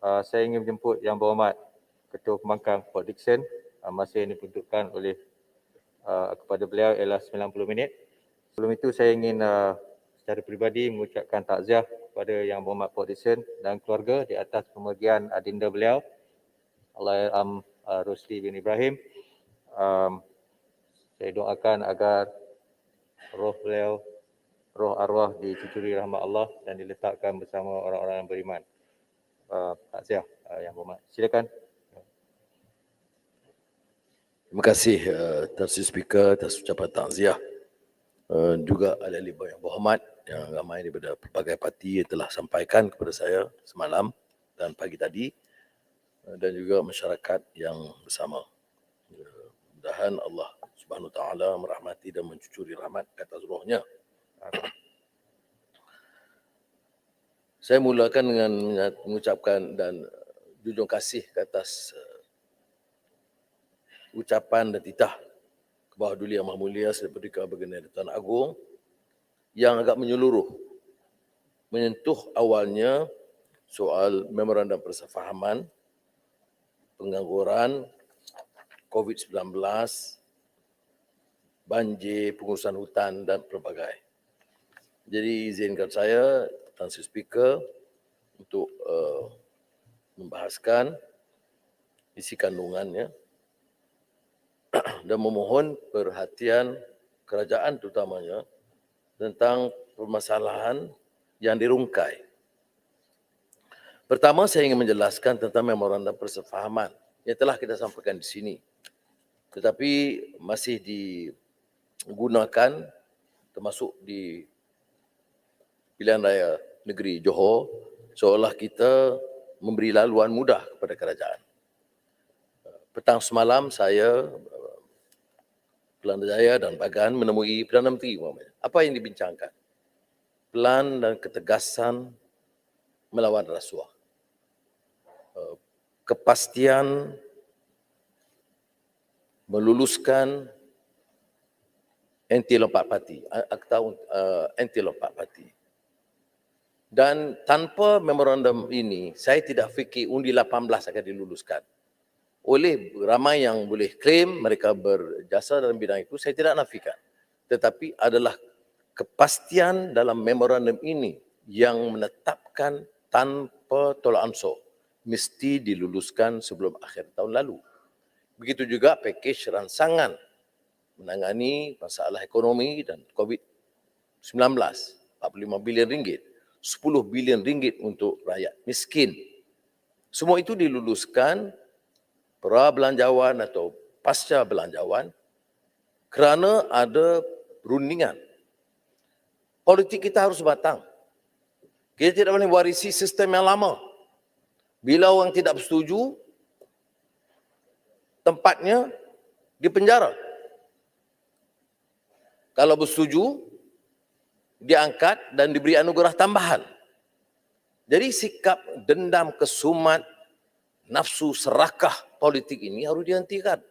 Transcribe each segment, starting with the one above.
Saya ingin menjemput Yang Berhormat Ketua Pembangkang Port Dickson. Masa yang diperuntukkan oleh kepada beliau ialah 90 minit. Sebelum itu saya ingin secara peribadi mengucapkan takziah kepada Yang Berhormat Port Dickson dan keluarga di atas pemergian adinda beliau, Allahyarham Rosli bin Ibrahim. Saya doakan agar roh beliau, roh arwah dicucuri rahmat Allah dan diletakkan bersama orang-orang yang beriman. Takziah Yang Berhormat. Silakan. Terima kasih Tan Sri Speaker atas ucapan takziah. Juga ahli-ahli yang berhormat yang ramai daripada pelbagai parti yang telah sampaikan kepada saya semalam dan pagi tadi, dan juga masyarakat yang bersama. Mudah-mudahan Allah Subhanahu Wa Taala merahmati dan mencucuri rahmat ke atas rohnya. Saya mulakan dengan mengucapkan dan junjung kasih ke atas ucapan dan titah ke bawah Duli Yang Maha Mulia Seri Paduka Baginda Tuan Agong yang agak menyeluruh, menyentuh awalnya soal memorandum persefahaman, pengangguran, COVID-19, banjir, pengurusan hutan dan pelbagai. Jadi izinkan saya, Tan Sri Speaker, untuk membahaskan isi kandungannya dan memohon perhatian kerajaan terutamanya tentang permasalahan yang dirungkai. Pertama, saya ingin menjelaskan tentang memorandum persefahaman yang telah kita sampaikan di sini, tetapi masih digunakan termasuk di pilihan raya negeri Johor, seolah kita memberi laluan mudah kepada kerajaan. Petang semalam saya, Perdana Jaya dan Bagan menemui Perdana Menteri. Apa yang dibincangkan? Pelan dan ketegasan melawan rasuah. Kepastian meluluskan anti lompat parti, akta anti lompat parti. Dan tanpa memorandum ini, saya tidak fikir undi 18 akan diluluskan. Oleh ramai yang boleh klaim mereka berjasa dalam bidang itu, saya tidak nafikan. Tetapi adalah kepastian dalam memorandum ini yang menetapkan tanpa tolak ansur mesti diluluskan sebelum akhir tahun lalu. Begitu juga pakej rancangan menangani masalah ekonomi dan COVID-19, 45 bilion ringgit, 10 bilion ringgit untuk rakyat miskin. Semua itu diluluskan pra-belanjawan atau pasca belanjawan kerana ada perundingan. Politik kita harus batang. Kita tidak boleh warisi sistem yang lama. Bila orang tidak bersetuju, tempatnya di penjara. Kalau bersetuju, diangkat dan diberi anugerah tambahan. Jadi sikap dendam, kesumat, nafsu serakah politik ini harus dihentikan.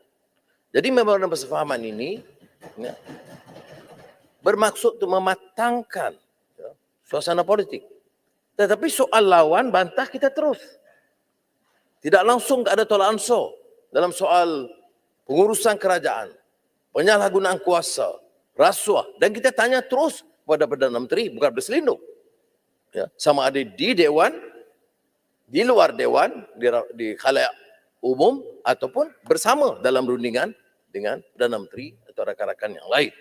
Jadi memorandum persefahaman ini bermaksud untuk mematangkan suasana politik. Tetapi soal lawan bantah kita terus. Tidak langsung ada tolak ansur dalam soal pengurusan kerajaan, penyalahgunaan kuasa, rasuah, dan kita tanya terus kepada Perdana Menteri, bukan berselindung. Ya, sama ada di Dewan, di luar Dewan, di khalayak umum ataupun bersama dalam rundingan dengan Perdana Menteri atau rakan-rakan yang lain.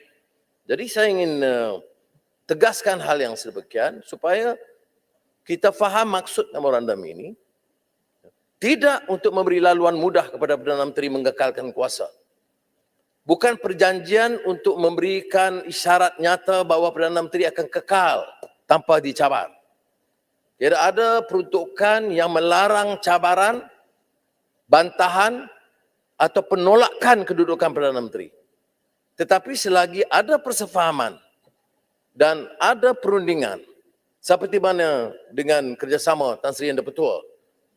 Jadi saya ingin tegaskan hal yang sedemikian supaya kita faham maksud memorandum ini tidak untuk memberi laluan mudah kepada Perdana Menteri mengekalkan kuasa. Bukan perjanjian untuk memberikan isyarat nyata bahawa Perdana Menteri akan kekal tanpa dicabar. Tidak ada peruntukan yang melarang cabaran, bantahan atau penolakan kedudukan Perdana Menteri. Tetapi selagi ada persefahaman dan ada perundingan, seperti mana dengan kerjasama Tan Sri Yang Di-Pertua,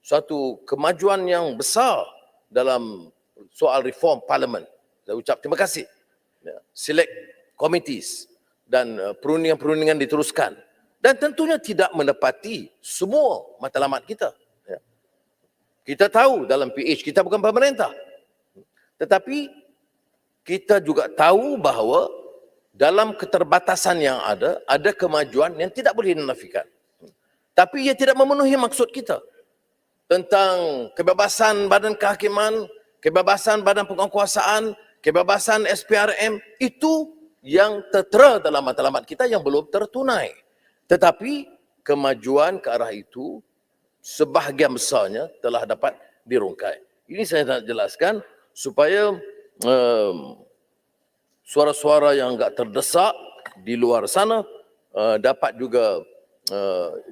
suatu kemajuan yang besar dalam soal reform parlimen. Saya ucap terima kasih. Select committees dan perundingan-perundingan diteruskan. Dan tentunya tidak menepati semua matlamat kita. Kita tahu dalam PH kita bukan pemerintah. Tetapi kita juga tahu bahawa dalam keterbatasan yang ada kemajuan yang tidak boleh dinafikan. Tapi ia tidak memenuhi maksud kita tentang kebebasan badan kehakiman, kebebasan badan penguasaan, kebebasan SPRM, itu yang tertera dalam matlamat kita yang belum tertunai. Tetapi kemajuan ke arah itu sebahagian besarnya telah dapat dirungkai. Ini saya nak jelaskan supaya suara-suara yang enggak terdesak di luar sana dapat juga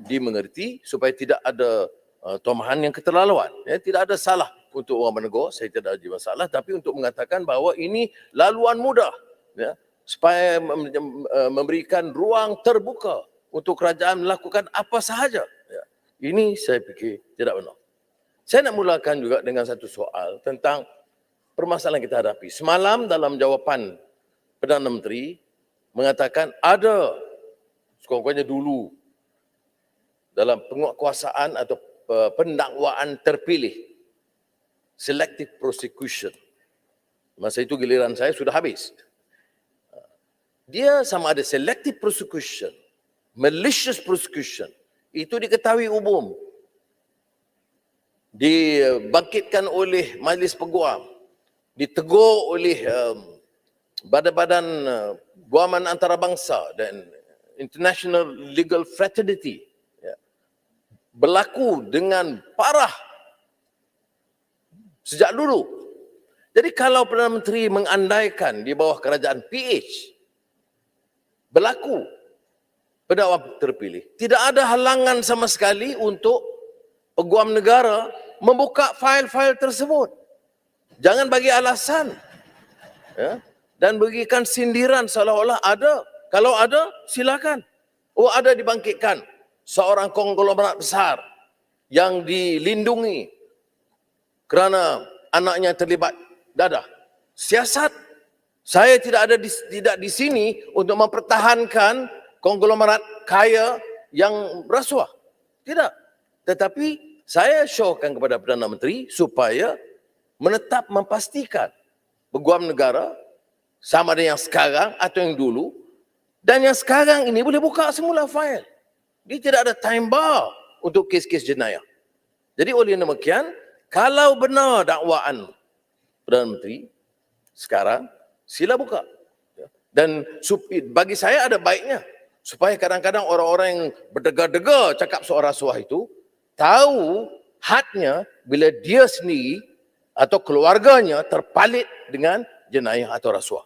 dimengerti supaya tidak ada tomahan yang keterlaluan. Ya, tidak ada salah untuk orang menegur, saya tidak ada masalah, tapi untuk mengatakan bahawa ini laluan mudah, ya, supaya memberikan ruang terbuka untuk kerajaan melakukan apa sahaja. Ya. Ini saya fikir tidak benar. Saya nak mulakan juga dengan satu soal tentang permasalahan yang kita hadapi. Semalam dalam jawapan Perdana Menteri mengatakan ada sekurang-kurangnya dulu dalam penguatkuasaan atau pendakwaan terpilih, selective prosecution. Masa itu giliran saya sudah habis. Dia sama ada selective prosecution, malicious prosecution, itu diketahui umum, dibangkitkan oleh Majlis Peguam, ditegur oleh badan-badan guaman antarabangsa dan International Legal Fraternity, ya, berlaku dengan parah sejak dulu. Jadi kalau Perdana Menteri mengandaikan di bawah kerajaan PH berlaku pendakwa terpilih, tidak ada halangan sama sekali untuk peguam negara membuka fail-fail tersebut. Jangan bagi alasan, ya, dan berikan sindiran seolah-olah ada. Kalau ada, silakan. Oh, ada dibangkitkan seorang konglomerat besar yang dilindungi kerana anaknya terlibat dadah. Siasat. Saya tidak di sini untuk mempertahankan konglomerat kaya yang rasuah. Tidak. Tetapi saya syorkan kepada Perdana Menteri supaya menetap memastikan peguam negara sama ada yang sekarang atau yang dulu, dan yang sekarang ini boleh buka semula fail. Dia tidak ada time bar untuk kes-kes jenayah. Jadi oleh demikian, kalau benar dakwaan Perdana Menteri sekarang, sila buka. Dan bagi saya ada baiknya supaya kadang-kadang orang-orang yang berdegar-degar cakap soal rasuah itu tahu hadnya bila dia sendiri atau keluarganya terpalit dengan jenayah atau rasuah.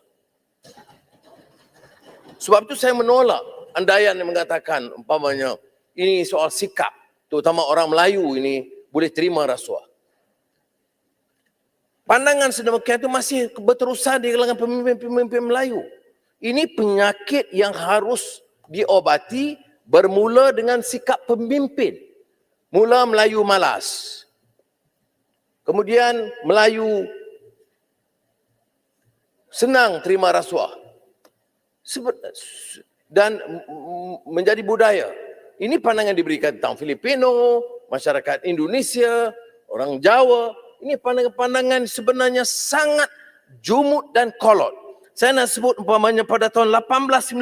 Sebab itu saya menolak andaian yang mengatakan umpamanya ini soal sikap, terutama orang Melayu ini boleh terima rasuah. Pandangan sedemikian itu masih berterusan di kalangan pemimpin-pemimpin Melayu. Ini penyakit yang harus diobati bermula dengan sikap pemimpin. Mula Melayu malas. Kemudian Melayu senang terima rasuah. Dan menjadi budaya. Ini pandangan diberikan tentang Filipino, masyarakat Indonesia, orang Jawa. Ini pandangan sebenarnya sangat jumud dan kolot. Saya nak sebut umpamanya pada tahun 1890,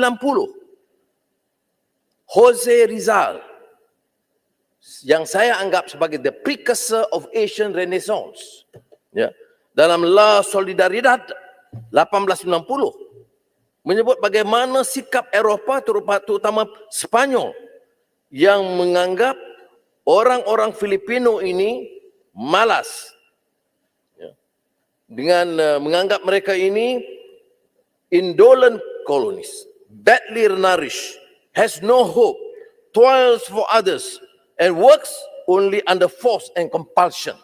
Jose Rizal, yang saya anggap sebagai the precursor of Asian Renaissance, ya, dalam La Solidaridad 1890, menyebut bagaimana sikap Eropah, terutama Spanyol, yang menganggap orang-orang Filipino ini malas, ya, dengan menganggap mereka ini indolent colonies, badly nourished, has no hope, toils for others, and works only under force and compulsion.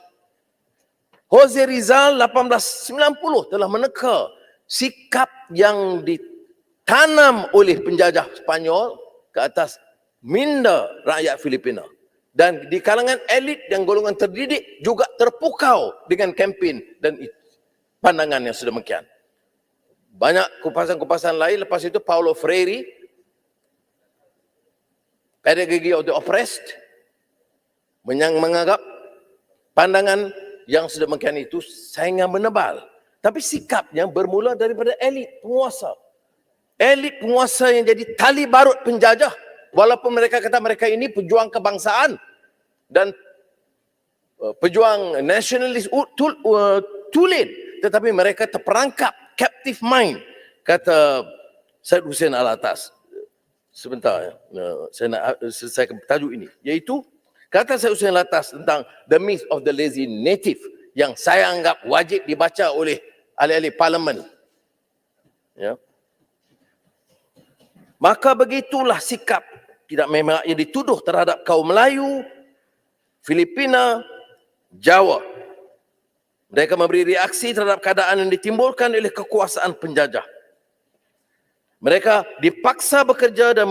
Jose Rizal 1890 telah meneka sikap yang ditanam oleh penjajah Spanyol ke atas minda rakyat Filipina. Dan di kalangan elit dan golongan terdidik juga terpukau dengan kempen dan pandangan yang sedemikian. Banyak kupasan-kupasan lain. Lepas itu Paulo Freire, Pedagogy of the Oppressed, menganggap pandangan yang sedemikian itu saingan menebal. Tapi sikapnya bermula daripada elit penguasa. Elit penguasa yang jadi tali barut penjajah. Walaupun mereka kata mereka ini pejuang kebangsaan dan pejuang nasionalis tulen, tetapi mereka terperangkap captive mind, kata Syed Hussein Alatas. Sebentar, saya nak selesaikan tajuk ini, iaitu kata Syed Hussein Alatas tentang the myth of the lazy native yang saya anggap wajib dibaca oleh ahli-ahli parlimen. Ya. Maka begitulah sikap tidak memang yang dituduh terhadap kaum Melayu, Filipina, Jawa. Mereka memberi reaksi terhadap keadaan yang ditimbulkan oleh kekuasaan penjajah. Mereka dipaksa bekerja dan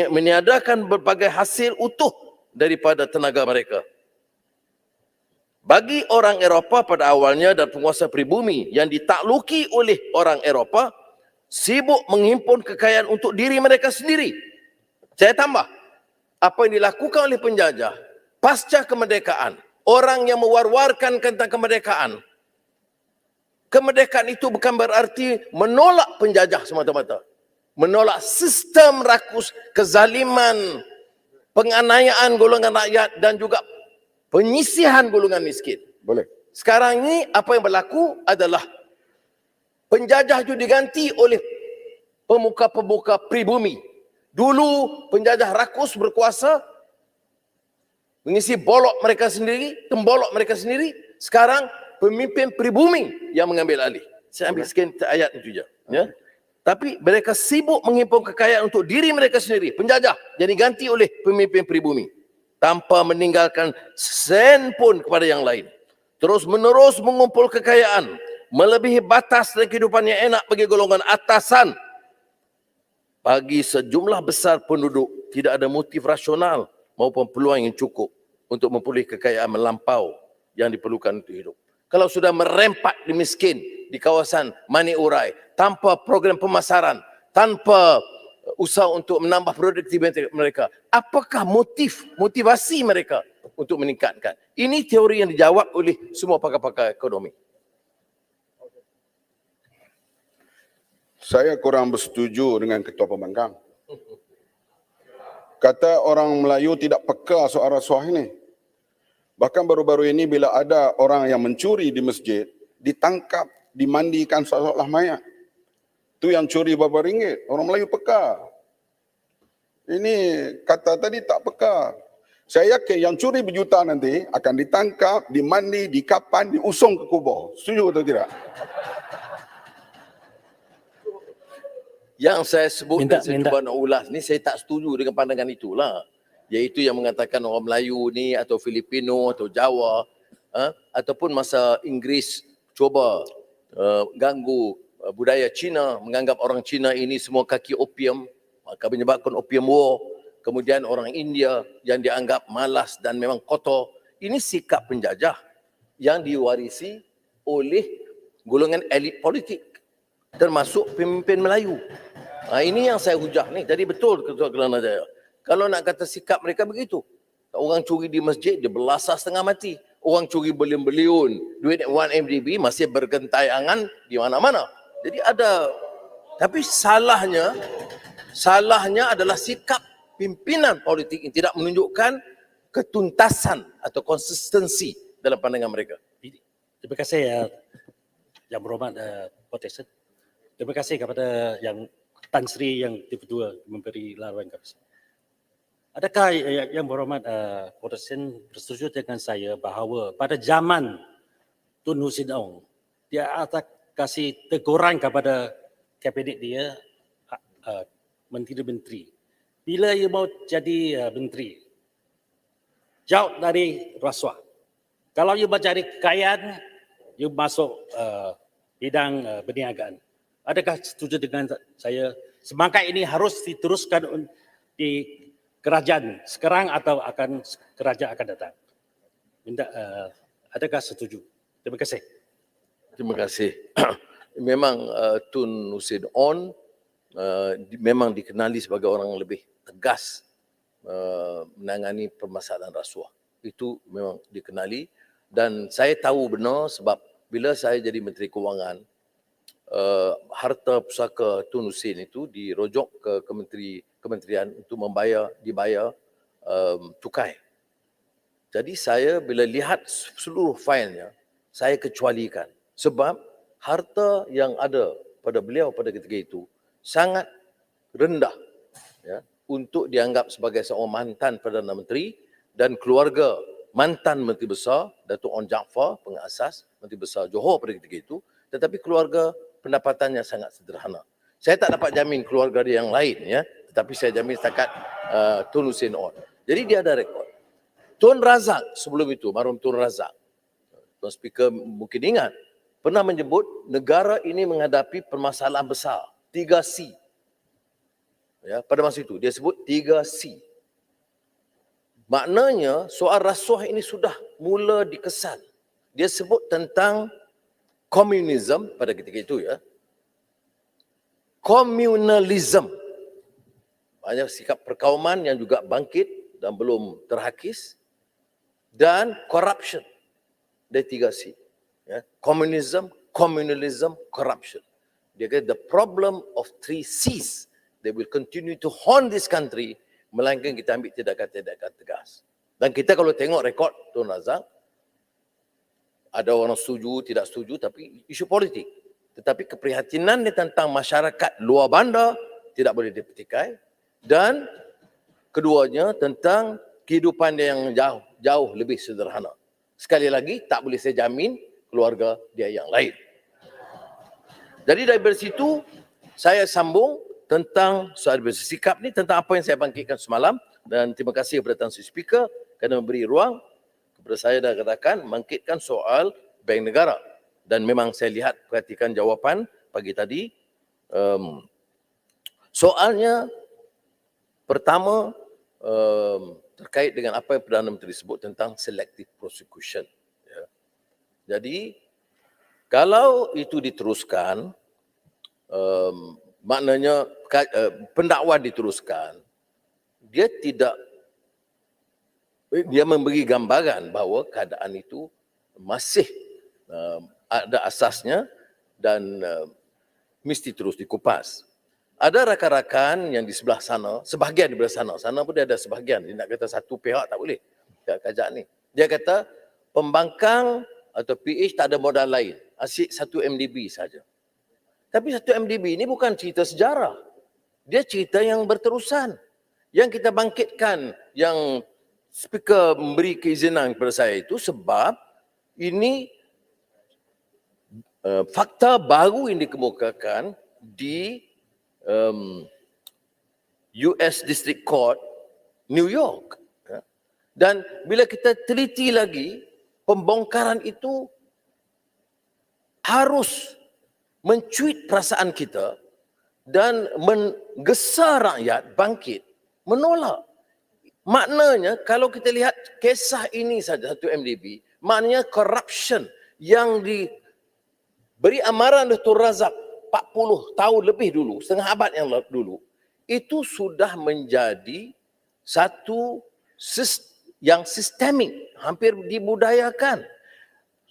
meniadakan berbagai hasil utuh daripada tenaga mereka. Bagi orang Eropah pada awalnya dan penguasa pribumi yang ditakluki oleh orang Eropah, sibuk menghimpun kekayaan untuk diri mereka sendiri. Saya tambah, apa yang dilakukan oleh penjajah pasca kemerdekaan, orang yang mewar-warkan tentang kemerdekaan. Kemerdekaan itu bukan berarti menolak penjajah semata-mata. Menolak sistem rakus, kezaliman, penganiayaan golongan rakyat dan juga penyisihan golongan miskin. Boleh. Sekarang ini apa yang berlaku adalah penjajah itu diganti oleh pemuka-pemuka pribumi. Dulu penjajah rakus berkuasa, mengisi bolok mereka sendiri, tembolok mereka sendiri. Sekarang pemimpin pribumi yang mengambil alih. Saya ambil sekian ayat itu je. Ya. Tapi mereka sibuk menghimpun kekayaan untuk diri mereka sendiri. Penjajah yang diganti oleh pemimpin pribumi. Tanpa meninggalkan sen pun kepada yang lain. Terus menerus mengumpul kekayaan. Melebihi batas dan kehidupan yang enak bagi golongan atasan. Bagi sejumlah besar penduduk, tidak ada motif rasional maupun peluang yang cukup untuk memperoleh kekayaan melampau yang diperlukan untuk hidup. Kalau sudah merempat di miskin di kawasan Mani Urai, tanpa program pemasaran, tanpa usaha untuk menambah produktivitas mereka, apakah motivasi mereka untuk meningkatkan? Ini teori yang dijawab oleh semua pakar-pakar ekonomi. Saya kurang bersetuju dengan Ketua Pembangkang. Kata orang Melayu tidak peka soal rasuah ini. Bahkan baru-baru ini bila ada orang yang mencuri di masjid, ditangkap, dimandikan seolah-olah mayat. Itu yang curi berapa ringgit. Orang Melayu peka. Ini kata tadi tak peka. Saya yakin yang curi berjuta nanti akan ditangkap, dimandi, dikapan, diusung ke kubur. Setuju atau tidak? Yang saya sebut dan saya cuba nak ulas ni, saya tak setuju dengan pandangan itulah. Iaitu yang mengatakan orang Melayu ni atau Filipino atau Jawa ataupun masa Inggeris cuba ganggu budaya Cina, menganggap orang Cina ini semua kaki opium, maka menyebabkan opium war. Kemudian orang India yang dianggap malas dan memang kotor. Ini sikap penjajah yang diwarisi oleh golongan elit politik, termasuk pemimpin Melayu. Ini yang saya hujah ni. Jadi betul Ketua Kelana Jaya. Kalau nak kata sikap mereka begitu. Orang curi di masjid, dia belasah setengah mati. Orang curi beliun-beliun, duit 1 MDB masih bergentayangan di mana-mana. Jadi ada, tapi salahnya adalah sikap pimpinan politik yang tidak menunjukkan ketuntasan atau konsistensi dalam pandangan mereka. Terima kasih Yang Berhormat Protection. Terima kasih kepada Yang Tan Sri yang kedua memberi laluan kepada saya. Adakah Yang Berhormat Protection bersetuju dengan saya bahawa pada zaman Tun Hussein Ong, dia akan kasih teguran kepada kabinet dia, menteri-menteri. Bila ia mau jadi menteri, jauh dari rasuah. Kalau ia mencari kekayaan, ia masuk bidang perniagaan. Adakah setuju dengan saya semangat ini harus diteruskan di kerajaan sekarang atau akan kerajaan akan datang? Minta adakah setuju? Terima kasih. Terima kasih. Memang Tun Hussein Ong memang dikenali sebagai orang yang lebih tegas menangani permasalahan rasuah. Itu memang dikenali Dan saya tahu benar sebab bila saya jadi Menteri Kewangan, harta pusaka Tun Hussein itu dirojok ke kementerian untuk dibayar cukai. Jadi saya bila lihat seluruh failnya, saya kecualikan. Sebab harta yang ada pada beliau pada ketika itu sangat rendah, ya, untuk dianggap sebagai seorang mantan Perdana Menteri dan keluarga mantan Menteri Besar Datuk Onn Jaafar, pengasas Menteri Besar Johor pada ketika itu, tetapi keluarga pendapatannya sangat sederhana. Saya tak dapat jamin keluarga dia yang lain, ya, tetapi saya jamin setakat Tun Hussein Onn. Jadi dia ada rekod. Tun Razak sebelum itu, marhum Tun Razak, Tuan Speaker mungkin ingat, pernah menyebut negara ini menghadapi permasalahan besar, 3C. Ya, pada masa itu dia sebut 3C. Maknanya soal rasuah ini sudah mula dikesan. Dia sebut tentang komunisme pada ketika itu, ya. Communalism. Banyak sikap perkauman yang juga bangkit dan belum terhakis. Dan corruption. Dia 3C. Ya. Communism, communalism, corruption. Dia kata the problem of 3Cs. They will continue to haunt this country melainkan kita ambil tindakan-tindakan tegas. Dan kita kalau tengok rekod Tun Razak, ada orang setuju, tidak setuju, tapi isu politik. Tetapi keprihatinan dia tentang masyarakat luar bandar tidak boleh dipetikai. Dan keduanya tentang kehidupan dia yang jauh lebih sederhana. Sekali lagi, tak boleh saya jamin keluarga dia yang lain. Jadi dari situ, saya sambung tentang soal bersikap ni, tentang apa yang saya bangkitkan semalam. Dan terima kasih kepada Tuan Speaker kerana memberi ruang kepada saya dan katakan bangkitkan soal Bank Negara. Dan memang saya lihat, perhatikan jawapan pagi tadi. Soalnya pertama terkait dengan apa yang Perdana Menteri sebut tentang selective prosecution. Ya. Jadi kalau itu diteruskan, maknanya pendakwa diteruskan, dia memberi gambaran bahawa keadaan itu masih ada asasnya dan mesti terus dikupas. Ada rakan-rakan yang di sebelah sana, sebahagian di sebelah sana pun dia ada sebahagian. Dia nak kata satu pihak tak boleh. Kajak ni. Dia kata pembangkang atau PH tak ada modal lain. Asyik satu MDB saja. Tapi satu MDB ini bukan cerita sejarah. Dia cerita yang berterusan. Yang kita bangkitkan, yang Speaker memberi keizinan kepada saya itu sebab ini fakta baru yang dikemukakan di US District Court New York. Dan bila kita teliti lagi, pembongkaran itu harus mencuit perasaan kita dan menggesa rakyat bangkit, menolak. Maknanya kalau kita lihat kisah ini saja satu MDB, maknanya corruption yang diberi amaran oleh Tun Razak 40 tahun lebih dulu, setengah abad yang dulu, itu sudah menjadi satu yang sistemik, hampir dibudayakan.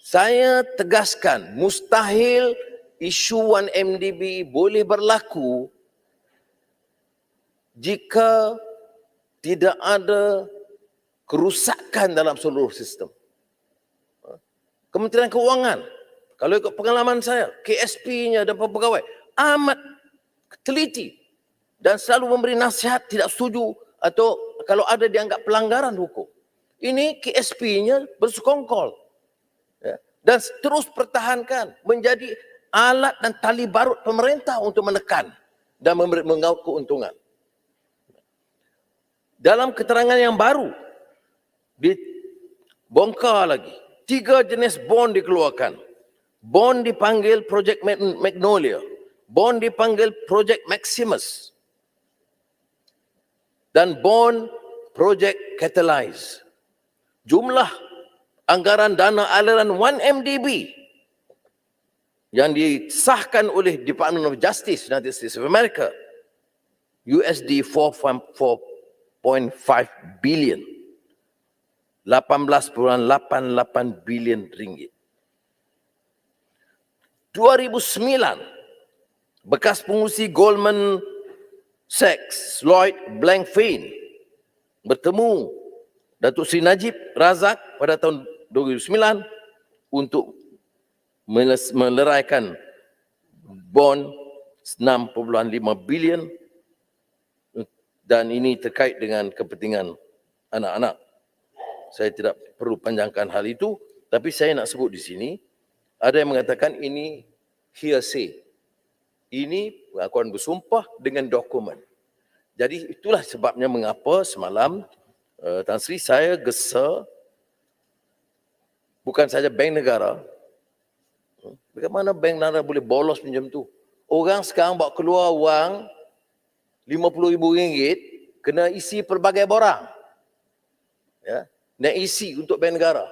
Saya tegaskan, mustahil isu 1MDB boleh berlaku jika tidak ada kerusakan dalam seluruh sistem. Kementerian Keuangan, kalau ikut pengalaman saya, KSP-nya dan pegawai amat teliti dan selalu memberi nasihat tidak setuju atau kalau ada dianggap pelanggaran hukum. Ini KSP-nya bersekongkol, ya, dan terus pertahankan menjadi alat dan tali barut pemerintah untuk menekan dan mengaut keuntungan. Dalam keterangan yang baru, dibongkar lagi, 3 jenis bond dikeluarkan. Bond dipanggil Project Magnolia, bond dipanggil Project Maximus, dan bond Project Catalyze. Jumlah anggaran dana aliran 1MDB yang disahkan oleh Department of Justice United States of America, USD 4.5 billion. 18.88 bilion ringgit. 2009, bekas pengurusi Goldman Sachs, Lloyd Blankfein, bertemu Datuk Seri Najib Razak pada tahun 2009 untuk meleraikan bond 6.5 bilion, dan ini terkait dengan kepentingan anak-anak. Saya tidak perlu panjangkan hal itu, tapi saya nak sebut di sini, ada yang mengatakan ini hearsay. Ini pengakuan bersumpah dengan dokumen. Jadi itulah sebabnya mengapa semalam Tan Sri saya gesa bukan saja Bank Negara. Bagaimana Bank Negara boleh bolos macam tu? Orang sekarang bawa keluar wang RM50,000 kena isi pelbagai borang. Ya, nak isi untuk Bank Negara.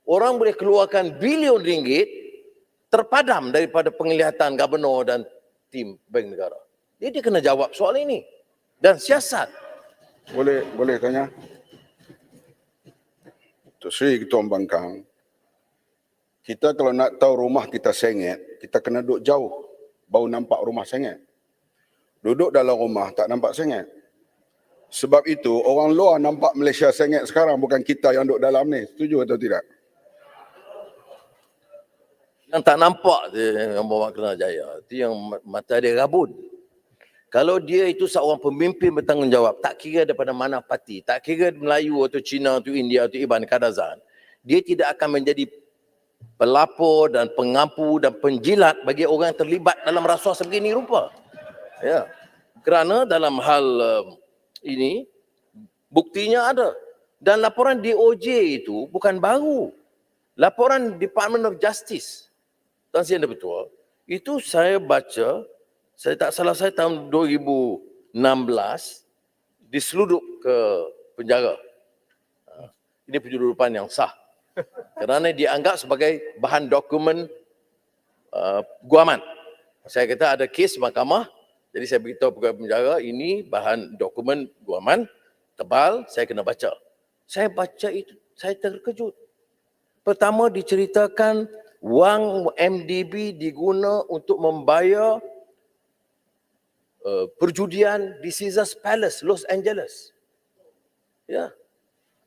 Orang boleh keluarkan bilion ringgit terpadam daripada penglihatan Gubernur dan tim Bank Negara. Dia kena jawab soal ini. Dan siasat. Boleh tanya? Tok Sri Ketua Pembangkang, kita kalau nak tahu rumah kita sengit, kita kena duduk jauh, baru nampak rumah sengit. Duduk dalam rumah tak nampak sengit. Sebab itu orang luar nampak Malaysia sengit sekarang, bukan kita yang duduk dalam ni. Setuju atau tidak? Yang tak nampak yang bawa Kertajaya, itu yang mata dia rabun. Kalau dia itu seorang pemimpin bertanggungjawab, tak kira daripada mana parti, tak kira Melayu atau Cina atau India atau Iban Kadazan, dia tidak akan menjadi pelapor dan pengampu dan penjilat bagi orang yang terlibat dalam rasuah sebegini rupa. Ya. Kerana dalam hal ini, buktinya ada. Dan laporan DOJ itu bukan baru. Laporan Department of Justice, Tan Sri Anda Betul, itu saya baca, saya tak salah saya tahun 2016, diseludup ke penjara. Ini penyeludupan yang sah. Kerana dianggap sebagai bahan dokumen guaman. Saya kata ada kes mahkamah, jadi saya beritahu pegawai penjara, ini bahan dokumen guaman, tebal, saya kena baca. Saya baca itu, saya terkejut. Pertama diceritakan wang MDB diguna untuk membayar perjudian di Caesars Palace, Los Angeles. Ya.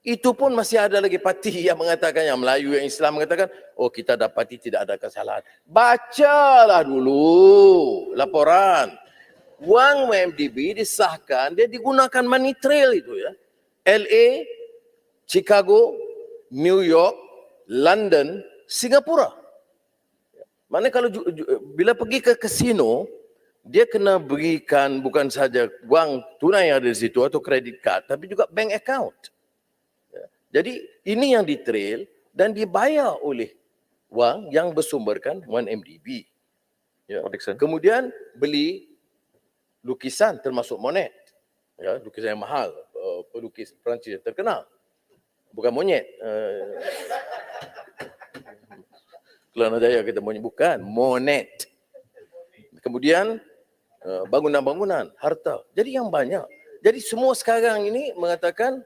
Itu pun masih ada lagi parti yang mengatakan, yang Melayu, yang Islam mengatakan, oh kita dapati tidak ada kesalahan. Bacalah dulu laporan. Wang MDB disahkan, dia digunakan money trail itu ya. LA, Chicago, New York, London, Singapura. Mana kalau bila pergi ke kasino, dia kena berikan bukan saja wang tunai yang ada di situ atau kredit card, tapi juga bank account. Jadi ini yang ditrail dan dibayar oleh wang yang bersumberkan 1MDB. Ya. Kemudian beli lukisan termasuk Monet. Ya, lukisan yang mahal, pelukis Perancis yang terkenal. Bukan monyet. Kelana Jaya kita monyet, bukan, Monet. Kemudian bangunan-bangunan, harta. Jadi yang banyak. Jadi semua sekarang ini mengatakan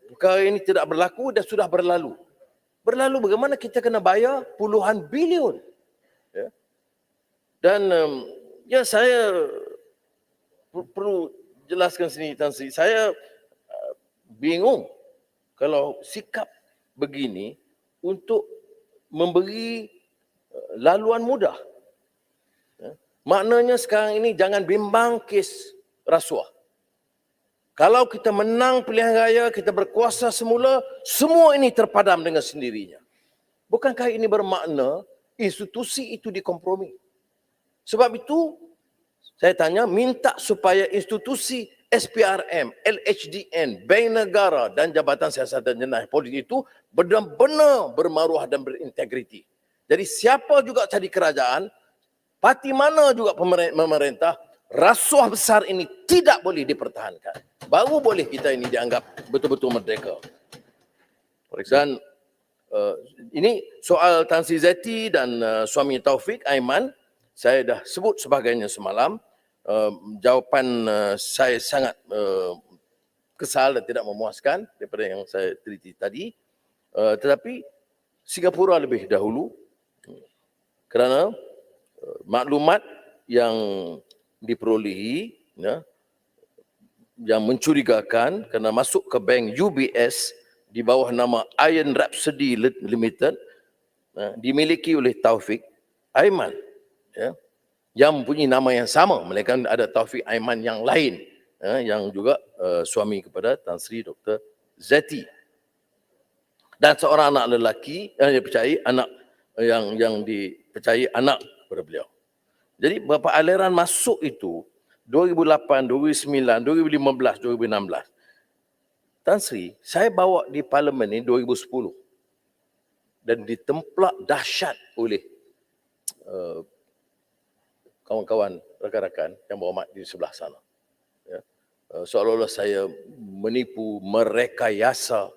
perkara ini tidak berlaku dan sudah berlalu. Berlalu bagaimana kita kena bayar puluhan bilion. Ya. Dan ya saya perlu jelaskan sini Tan Sri. Saya bingung kalau sikap begini untuk memberi laluan mudah. Ya. Maknanya sekarang ini jangan bimbang kes rasuah. Kalau kita menang pilihan raya, kita berkuasa semula, semua ini terpadam dengan sendirinya. Bukankah ini bermakna institusi itu dikompromi? Sebab itu, saya tanya, minta supaya institusi SPRM, LHDN, Bank Negara dan Jabatan Siasatan Jenayah Politik itu benar-benar bermaruah dan berintegriti. Jadi siapa juga jadi kerajaan, parti mana juga pemerintah, rasuah besar ini tidak boleh dipertahankan. Baru boleh kita ini dianggap betul-betul merdeka. Dan ini soal Tan Sri Zeti dan suami Taufik, Aiman, saya dah sebut sebagainya semalam. Jawapan saya sangat kesal dan tidak memuaskan daripada yang saya teliti tadi. Tetapi Singapura lebih dahulu kerana maklumat yang diperolehi yang mencurigakan kerana masuk ke bank UBS di bawah nama Iron Rhapsody Limited dimiliki oleh Taufik Aiman yang mempunyai nama yang sama, melainkan ada Taufik Aiman yang lain yang juga suami kepada Tan Sri Dr. Zeti. Dan seorang anak lelaki yang dipercayai anak kepada beliau. Jadi beberapa aliran masuk itu 2008, 2009, 2015, 2016. Tan Sri, saya bawa di parlimen ini 2010 dan ditemplak dahsyat oleh kawan-kawan, rakan-rakan yang berhormat di sebelah sana. Seolah-olah saya menipu, merekayasa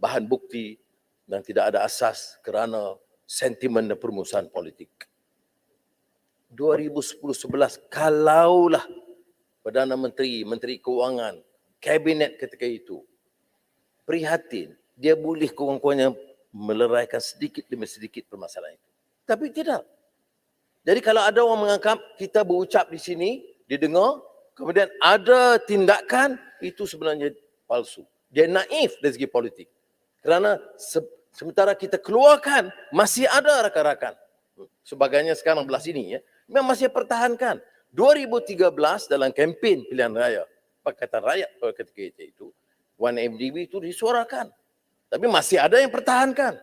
bahan bukti dan tidak ada asas kerana sentimen dan permusuhan politik. 2010-11, kalaulah Perdana Menteri, Menteri Keuangan, Kabinet ketika itu prihatin, dia boleh kurang-kurangnya meleraikan sedikit demi sedikit permasalahan itu. Tapi tidak. Jadi kalau ada orang menganggap kita berucap di sini, didengar, kemudian ada tindakan, itu sebenarnya palsu. Dia naif dari segi politik. Kerana sementara kita keluarkan, masih ada rakan-rakan. Sebagainya sekarang belah sini, memang masih pertahankan. 2013 dalam kempen pilihan raya, Pakatan Rakyat pada ketika itu, 1MDB itu disuarakan. Tapi masih ada yang pertahankan.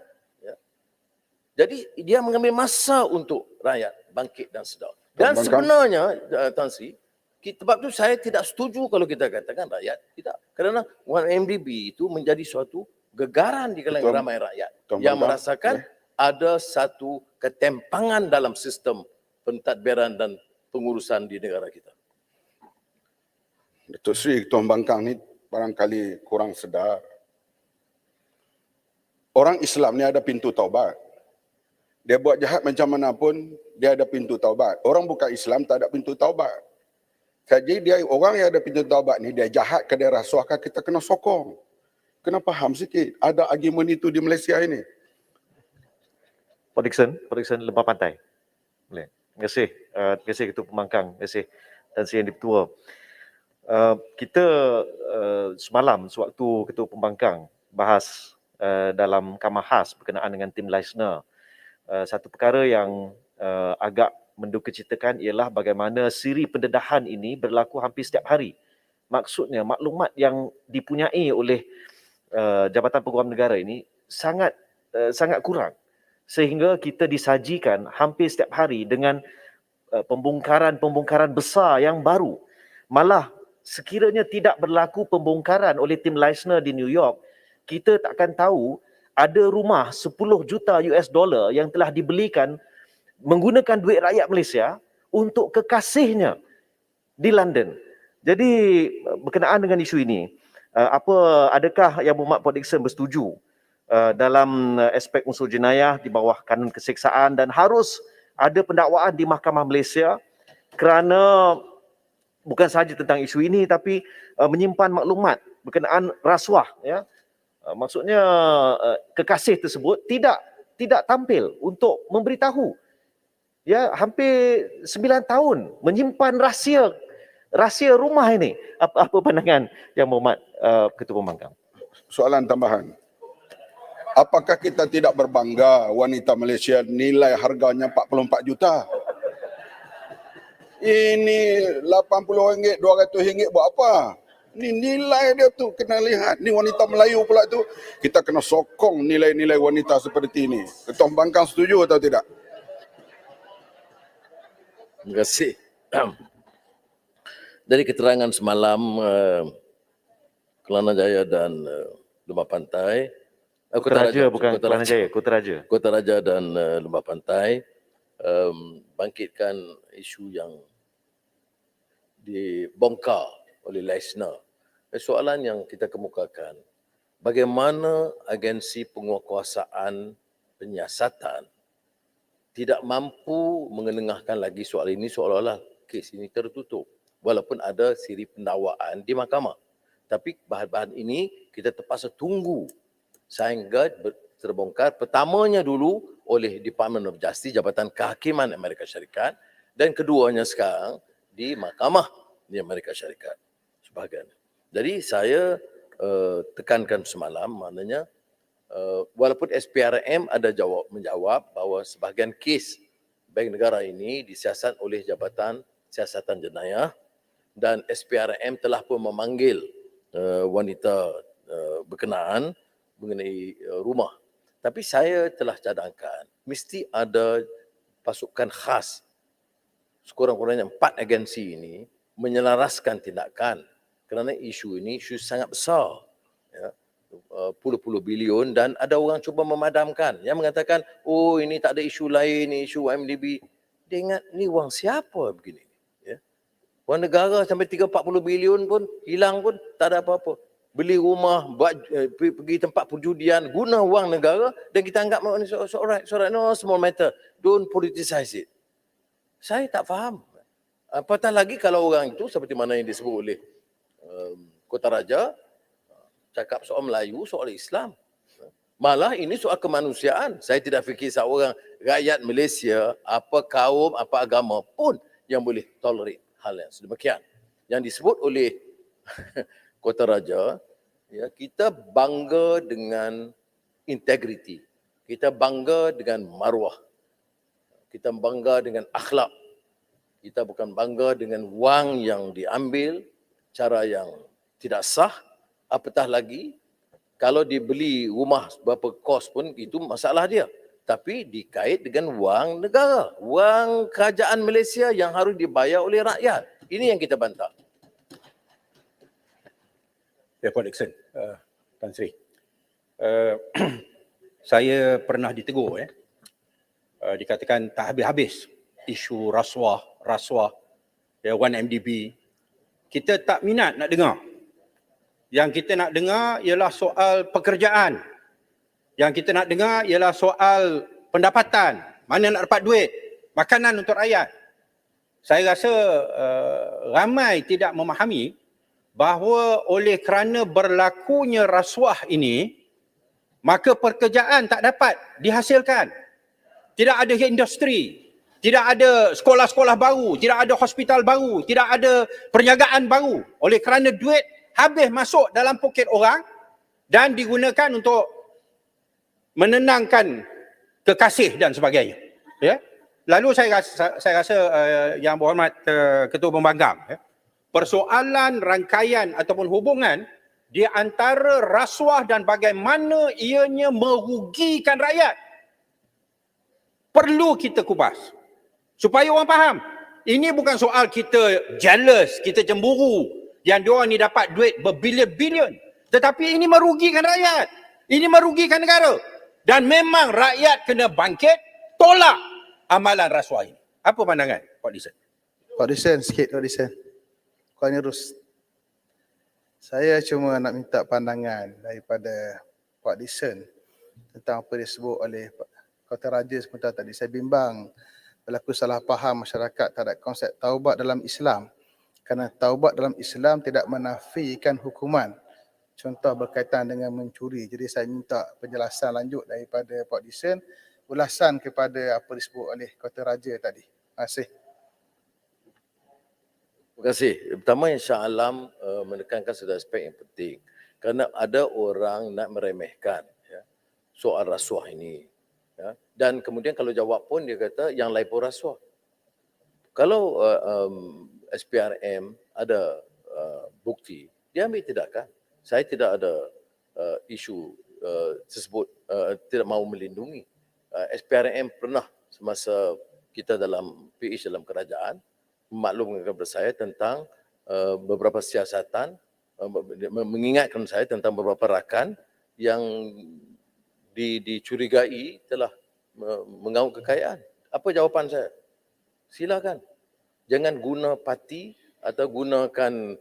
Jadi dia mengambil masa untuk rakyat bangkit dan sedar. Dan sebenarnya, Tan Sri, sebab itu saya tidak setuju kalau kita katakan rakyat tidak. Kerana 1MDB itu menjadi suatu gegaran di kalangan ramai rakyat yang merasakan ada satu ketempangan dalam sistem pentadbiran dan pengurusan di negara kita. Datuk Seri Ketua Pembangkang ni barangkali kurang sedar. Orang Islam ni ada pintu taubat. Dia buat jahat macam mana pun, dia ada pintu taubat. Orang bukan Islam tak ada pintu taubat. Jadi dia orang yang ada pintu taubat ni, dia jahat ke, dia rasuah ke, kita kena sokong. Kena faham sikit. Ada argument itu di Malaysia ini. Pak Dixon Lembah Pantai. Boleh. Terima kasih Ketua Pembangkang. Terima kasih Tan Sri Yang Di-Pertua. Kita semalam sewaktu Ketua Pembangkang bahas dalam kamar khas berkenaan dengan tim Leisner, satu perkara yang agak mendukacitakan ialah bagaimana siri pendedahan ini berlaku hampir setiap hari. Maksudnya maklumat yang dipunyai oleh Jabatan Peguam Negara ini sangat kurang, sehingga kita disajikan hampir setiap hari dengan pembongkaran besar yang baru. Malah sekiranya tidak berlaku pembongkaran oleh tim Leisner di New York, kita takkan tahu ada rumah 10 juta US dollar yang telah dibelikan menggunakan duit rakyat Malaysia untuk kekasihnya di London. Jadi berkenaan dengan isu ini, adakah Yang Berhormat Pak Dixon bersetuju dalam aspek unsur jenayah di bawah kanun keseksaan dan harus ada pendakwaan di Mahkamah Malaysia kerana bukan sahaja tentang isu ini tapi menyimpan maklumat berkenaan rasuah, maksudnya kekasih tersebut tidak tampil untuk memberitahu. Hampir 9 tahun menyimpan rahsia rumah ini. Apa pandangan Yang Berhormat Ketua Pembangkang? Soalan tambahan. Apakah kita tidak berbangga wanita Malaysia nilai harganya 44 juta? Ini RM80, RM200 buat apa? Ni nilai dia tu kena lihat. Ni wanita Melayu pula tu. Kita kena sokong nilai-nilai wanita seperti ini. Ketua Pembangkang setuju atau tidak? Terima kasih. Dari keterangan semalam Kelana Jaya dan Lembah Pantai, Kota Raja bukan Kelana Jaya, Kota Raja dan Lembah Pantai bangkitkan isu yang dibongkar oleh Leisner. Soalan yang kita kemukakan, bagaimana agensi penguatkuasaan penyiasatan tidak mampu mengenengahkan lagi soal ini, seolah-olah kes ini tertutup walaupun ada siri pendakwaan di mahkamah. Tapi bahan-bahan ini kita terpaksa tunggu sehingga terbongkar pertamanya dulu oleh Department of Justice, Jabatan Kehakiman Amerika Syarikat, dan keduanya sekarang di Mahkamah di Amerika Syarikat sebahagian. Jadi saya tekankan semalam, maknanya walaupun SPRM ada menjawab bahawa sebahagian kes bank negara ini disiasat oleh Jabatan Siasatan Jenayah dan SPRM telah pun memanggil wanita berkenaan mengenai rumah. Tapi saya telah cadangkan mesti ada pasukan khas sekurang-kurangnya 4 agensi ini menyelaraskan tindakan kerana isu ini isu sangat besar. Ya. Puluh-puluh bilion dan ada orang cuba memadamkan yang mengatakan oh ini tak ada isu lain, ini isu IMDb. Dia ingat ni wang siapa begini, ya. Wang negara sampai 30-40 bilion pun hilang pun tak ada apa-apa. Beli rumah, buat pergi tempat perjudian, guna wang negara dan kita anggap alright, no small matter. Don't politicize it. Saya tak faham. Apatah lagi kalau orang itu seperti mana yang disebut oleh Kota Raja cakap soal Melayu, soal Islam. Malah ini soal kemanusiaan. Saya tidak fikir seorang rakyat Malaysia, apa kaum, apa agama pun yang boleh tolerate hal yang sedemikian. Yang disebut oleh Kota Raja, ya, kita bangga dengan integriti. Kita bangga dengan maruah. Kita bangga dengan akhlak. Kita bukan bangga dengan wang yang diambil, cara yang tidak sah. Apatah lagi, kalau dibeli rumah berapa kos pun itu masalah dia. Tapi dikait dengan wang negara, wang kerajaan Malaysia yang harus dibayar oleh rakyat. Ini yang kita bantah. Ya, Pak Dixon, Tan Sri. Saya pernah ditegur, dikatakan tak habis-habis isu rasuah, ya, 1MDB. Kita tak minat nak dengar. Yang kita nak dengar ialah soal pekerjaan. Yang kita nak dengar ialah soal pendapatan. Mana nak dapat duit, makanan untuk rakyat. Saya rasa ramai tidak memahami bahawa oleh kerana berlakunya rasuah ini, maka pekerjaan tak dapat dihasilkan. Tidak ada industri, tidak ada sekolah-sekolah baru, tidak ada hospital baru, tidak ada perniagaan baru. Oleh kerana duit habis masuk dalam poket orang dan digunakan untuk menenangkan kekasih dan sebagainya. Ya. Lalu saya rasa Yang Berhormat Ketua Pembangkang, persoalan rangkaian ataupun hubungan di antara rasuah dan bagaimana ianya merugikan rakyat perlu kita kupas supaya orang faham. Ini bukan soal kita jealous, kita cemburu yang diorang ni dapat duit berbilion-bilion, tetapi ini merugikan rakyat, ini merugikan negara, dan memang rakyat kena bangkit tolak amalan rasuah ini. Apa pandangan Pak Dixon? Pak Dixon, sikit Pak Dixon. Kau nyerus. Saya cuma nak minta pandangan daripada Pak Dixon tentang apa disebut oleh Kota Raja sebentar tadi. Saya bimbang berlaku salah faham masyarakat terhadap konsep taubat dalam Islam. Kerana taubat dalam Islam tidak menafikan hukuman. Contoh berkaitan dengan mencuri. Jadi saya minta penjelasan lanjut daripada Pak Dixon, ulasan kepada apa disebut oleh Kota Raja tadi. Terima kasih. Terima kasih. Pertama, yang Shah Alam menekankan satu aspek yang penting. Kerana ada orang nak meremehkan, ya, soal rasuah ini. Ya. Dan kemudian kalau jawab pun dia kata yang lain pun rasuah. Kalau SPRM ada bukti, dia ambil tindakan. Saya tidak ada isu tersebut tidak mahu melindungi. SPRM pernah semasa kita dalam PH dalam kerajaan memaklumkan kepada saya tentang beberapa siasatan, mengingatkan saya tentang beberapa rakan yang dicurigai telah mengaut kekayaan. Apa jawapan saya? Silakan. Jangan guna parti atau gunakan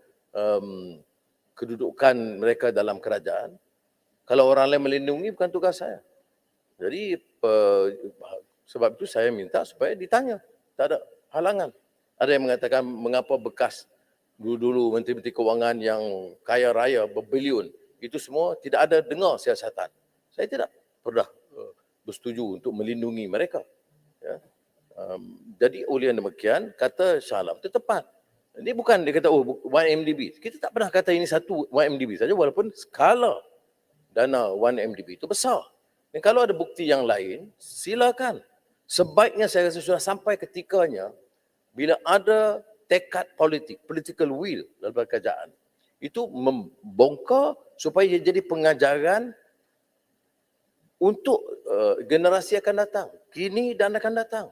kedudukan mereka dalam kerajaan. Kalau orang lain melindungi bukan tugas saya. Jadi sebab itu saya minta supaya ditanya. Tak ada halangan. Ada yang mengatakan mengapa bekas dulu-dulu menteri-menteri kewangan yang kaya raya berbilion, itu semua tidak ada dengar siasatan. Saya tidak pernah bersetuju untuk melindungi mereka. Ya. Jadi oleh yang demikian, kata Shah Alam itu tepat. Ini bukan dia kata, oh 1MDB. Kita tak pernah kata ini satu 1MDB saja, walaupun skala dana 1MDB itu besar. Dan kalau ada bukti yang lain, silakan. Sebaiknya saya rasa sudah sampai ketikanya bila ada tekad politik, political will dalam kerajaan, itu membongkar supaya ia jadi pengajaran untuk generasi akan datang, kini dan akan datang.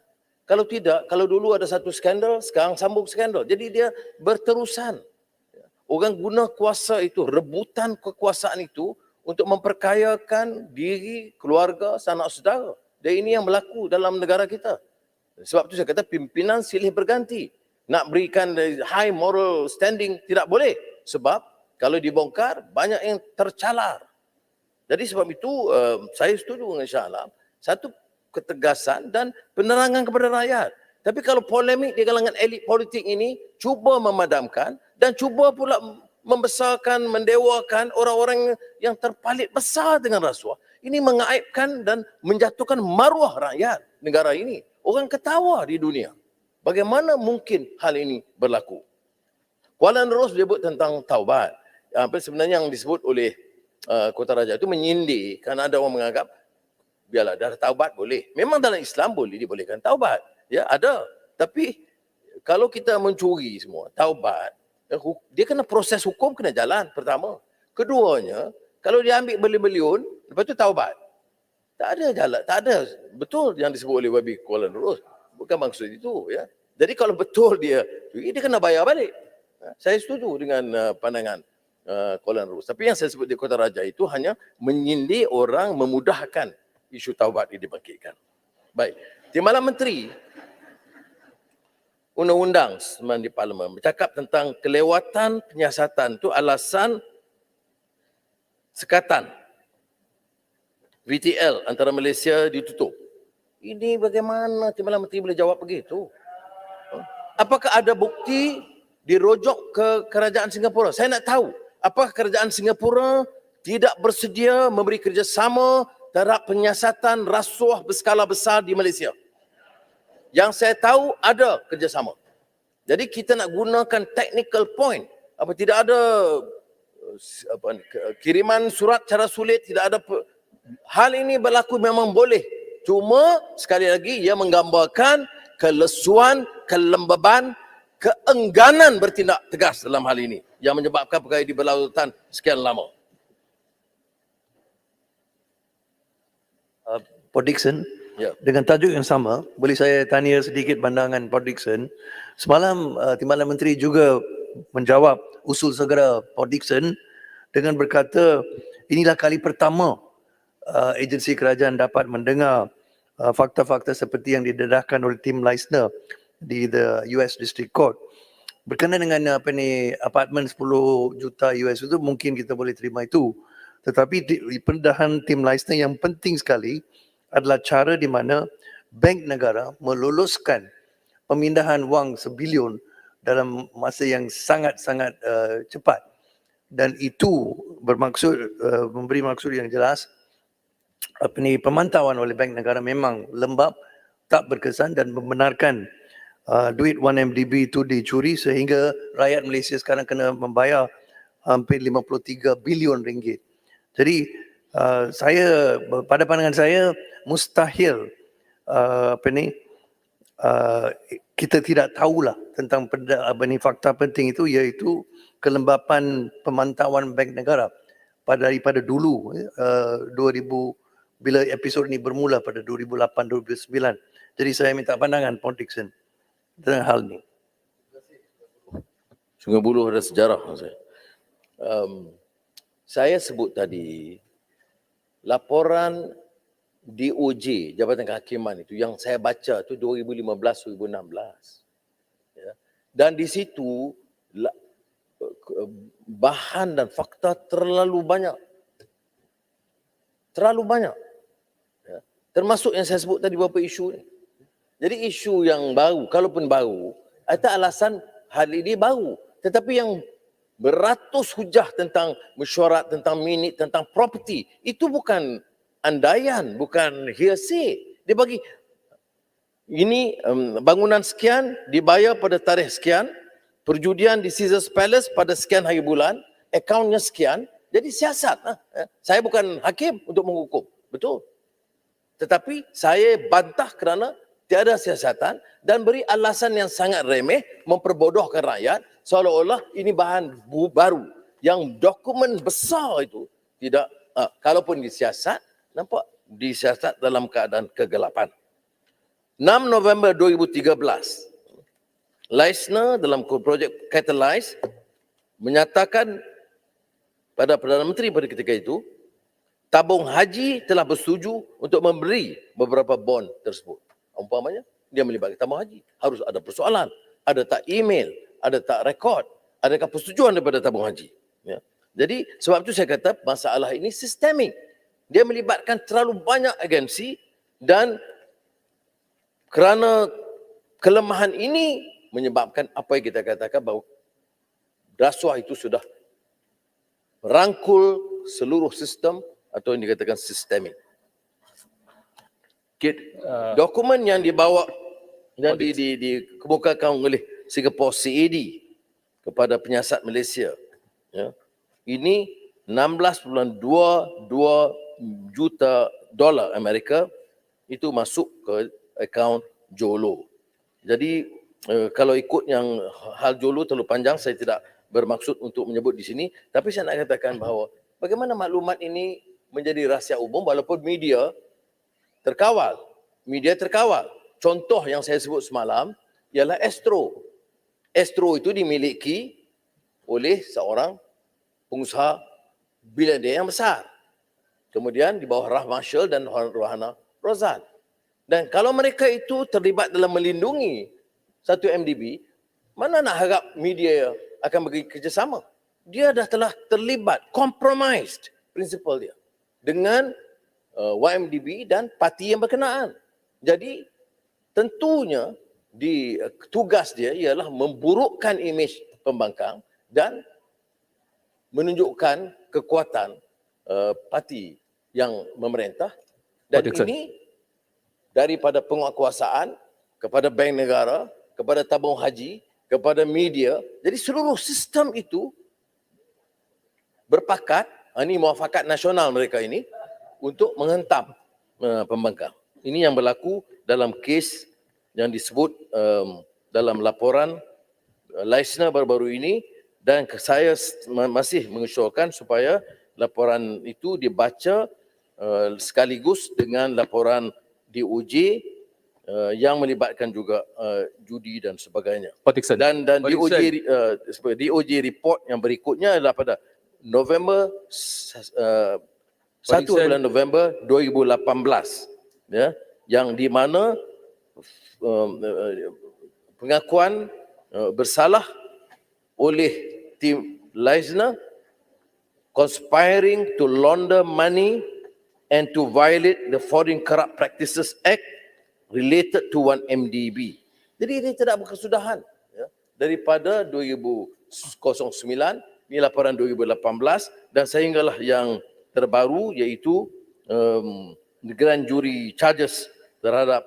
Kalau tidak, kalau dulu ada satu skandal, sekarang sambung skandal. Jadi dia berterusan. Orang guna kuasa itu, rebutan kekuasaan itu untuk memperkayakan diri, keluarga, sanak saudara. Dan ini yang berlaku dalam negara kita. Sebab itu saya kata pimpinan silih berganti. Nak berikan high moral standing tidak boleh. Sebab kalau dibongkar, banyak yang tercalar. Jadi sebab itu saya setuju dengan Shah Alam. Satu ketegasan dan penerangan kepada rakyat. Tapi kalau polemik di kalangan elit politik ini cuba memadamkan dan cuba pula membesarkan, mendewakan orang-orang yang terpalit besar dengan rasuah. Ini mengaibkan dan menjatuhkan maruah rakyat negara ini. Orang ketawa di dunia. Bagaimana mungkin hal ini berlaku? Kuala Nerus disebut tentang taubat. Apa sebenarnya yang disebut oleh Kota Raja itu menyindir kerana ada orang menganggap biarlah dah taubat boleh. Memang dalam Islam boleh dibolehkan taubat. Ya, ada. Tapi kalau kita mencuri semua, taubat, dia kena proses hukum kena jalan pertama. Keduanya, kalau dia ambil berlion-berlion, lepas tu taubat. Tak ada jalan, tak ada. Betul yang disebut oleh Wabi Kuala Nerus. Bukan maksud itu, ya. Jadi kalau betul dia kena bayar balik. Saya setuju dengan pandangan Kuala Nerus. Tapi yang saya sebut di Kota Raja itu hanya menyindir orang, memudahkan isu taubat ini dibangkitkan. Baik. Timbalan Menteri Undang-Undang di Parlimen bercakap tentang kelewatan penyiasatan itu alasan sekatan VTL antara Malaysia ditutup. Ini bagaimana Timbalan Menteri boleh jawab begitu? Apakah ada bukti dirojok ke kerajaan Singapura? Saya nak tahu, apakah kerajaan Singapura tidak bersedia memberi kerjasama terhadap penyiasatan rasuah berskala besar di Malaysia? Yang saya tahu ada kerjasama. Jadi kita nak gunakan technical point. Apa tidak ada kiriman surat cara sulit, tidak ada. Hal ini berlaku memang boleh. Cuma sekali lagi ia menggambarkan kelesuan, kelembaban, keengganan bertindak tegas dalam hal ini yang menyebabkan perkara ini berlarutan sekian lama. Pak Dickson, Ya. dengan tajuk yang sama, boleh saya tanya sedikit pandangan Pak Dickson. Semalam Timbalan Menteri juga menjawab usul segera Pak Dickson dengan berkata inilah kali pertama agensi kerajaan dapat mendengar fakta-fakta seperti yang didedahkan oleh tim Leisner di the US District Court. Berkenaan dengan apartmen 10 juta US itu mungkin kita boleh terima itu. Tetapi pendedahan tim Leisner yang penting sekali adalah cara di mana bank negara meluluskan pemindahan wang sebilion dalam masa yang sangat-sangat cepat. Dan itu bermaksud memberi maksud yang jelas pemantauan oleh bank negara memang lembab, tak berkesan dan membenarkan duit 1MDB itu dicuri sehingga rakyat Malaysia sekarang kena membayar hampir 53 bilion ringgit. Jadi saya pada pandangan saya mustahil kita tidak tahulah tentang fakta penting itu, iaitu kelembapan pemantauan bank negara daripada dulu 2000 bila episod ini bermula pada 2008-2009. Jadi saya minta pandangan Pak Dickson tentang hal ini. Sungai Buloh ada sejarah. Saya sebut tadi laporan DOJ, Jabatan Kehakiman itu yang saya baca tu 2015-2016. Ya. Dan di situ bahan dan fakta terlalu banyak. Terlalu banyak. Ya. Termasuk yang saya sebut tadi beberapa isu ni. Jadi isu yang baru, kalaupun baru, ada alasan hal ini baru. Tetapi yang beratus hujah tentang mesyuarat, tentang minit, tentang property, itu bukan andaian, bukan hearsay. Dia bagi ini bangunan sekian dibayar pada tarikh sekian, perjudian di Caesars Palace pada sekian hari bulan, akaunnya sekian. Jadi siasat. Saya bukan hakim untuk menghukum. Betul. Tetapi saya bantah kerana tiada siasatan dan beri alasan yang sangat remeh memperbodohkan rakyat seolah-olah ini bahan baru. Yang dokumen besar itu tidak, kalaupun disiasat, nampak disiasat dalam keadaan kegelapan. 6 November 2013, Leisner dalam projek Catalyze menyatakan pada Perdana Menteri pada ketika itu, tabung haji telah bersetuju untuk memberi beberapa bond tersebut. Umpamanya, dia melibatkan tabung haji. Harus ada persoalan. Ada tak email, ada tak rekod, adakah persetujuan daripada tabung haji. Ya. Jadi, sebab itu saya kata masalah ini sistemik. Dia melibatkan terlalu banyak agensi dan kerana kelemahan ini menyebabkan apa yang kita katakan bahawa rasuah itu sudah merangkul seluruh sistem atau yang dikatakan sistemik. Dokumen yang dibawa dan dikemukakan oleh Singapore CAD kepada penyiasat Malaysia, ya, ini 16.22 juta dolar Amerika itu masuk ke akaun Jolo. Jadi kalau ikut yang hal Jolo terlalu panjang, saya tidak bermaksud untuk menyebut di sini, tapi saya nak katakan bahawa bagaimana maklumat ini menjadi rahsia umum walaupun media terkawal. Media terkawal. Contoh yang saya sebut semalam ialah Astro. Astro itu dimiliki oleh seorang pengusaha biliarder yang besar. Kemudian di bawah Ralph Marshall dan Rohana Rozan. Dan kalau mereka itu terlibat dalam melindungi satu MDB, mana nak harap media akan bagi kerjasama? Dia dah telah terlibat, compromised prinsipal dia dengan YMDB dan parti yang berkenaan. Jadi tentunya tugas dia ialah memburukkan imej pembangkang dan menunjukkan kekuatan parti yang memerintah. Dan ini daripada penguatkuasaan kepada bank negara, kepada tabung haji, kepada media. Jadi seluruh sistem itu berpakat, ini muafakat nasional mereka ini, untuk menghentam pembangkang. Ini yang berlaku dalam kes yang disebut dalam laporan Leisner baru-baru ini, dan saya masih mengusulkan supaya laporan itu dibaca sekaligus dengan laporan DOJ yang melibatkan juga judi dan sebagainya. Dan DOJ report yang berikutnya adalah pada November 1 bulan November 2018, ya, yang di mana pengakuan bersalah oleh tim Leisner conspiring to launder money and to violate the Foreign Corrupt Practices Act related to 1MDB. Jadi ini tidak berkesudahan. Ya. Daripada 2009, ini laporan 2018 dan sehinggalah yang terbaru iaitu grand jury charges terhadap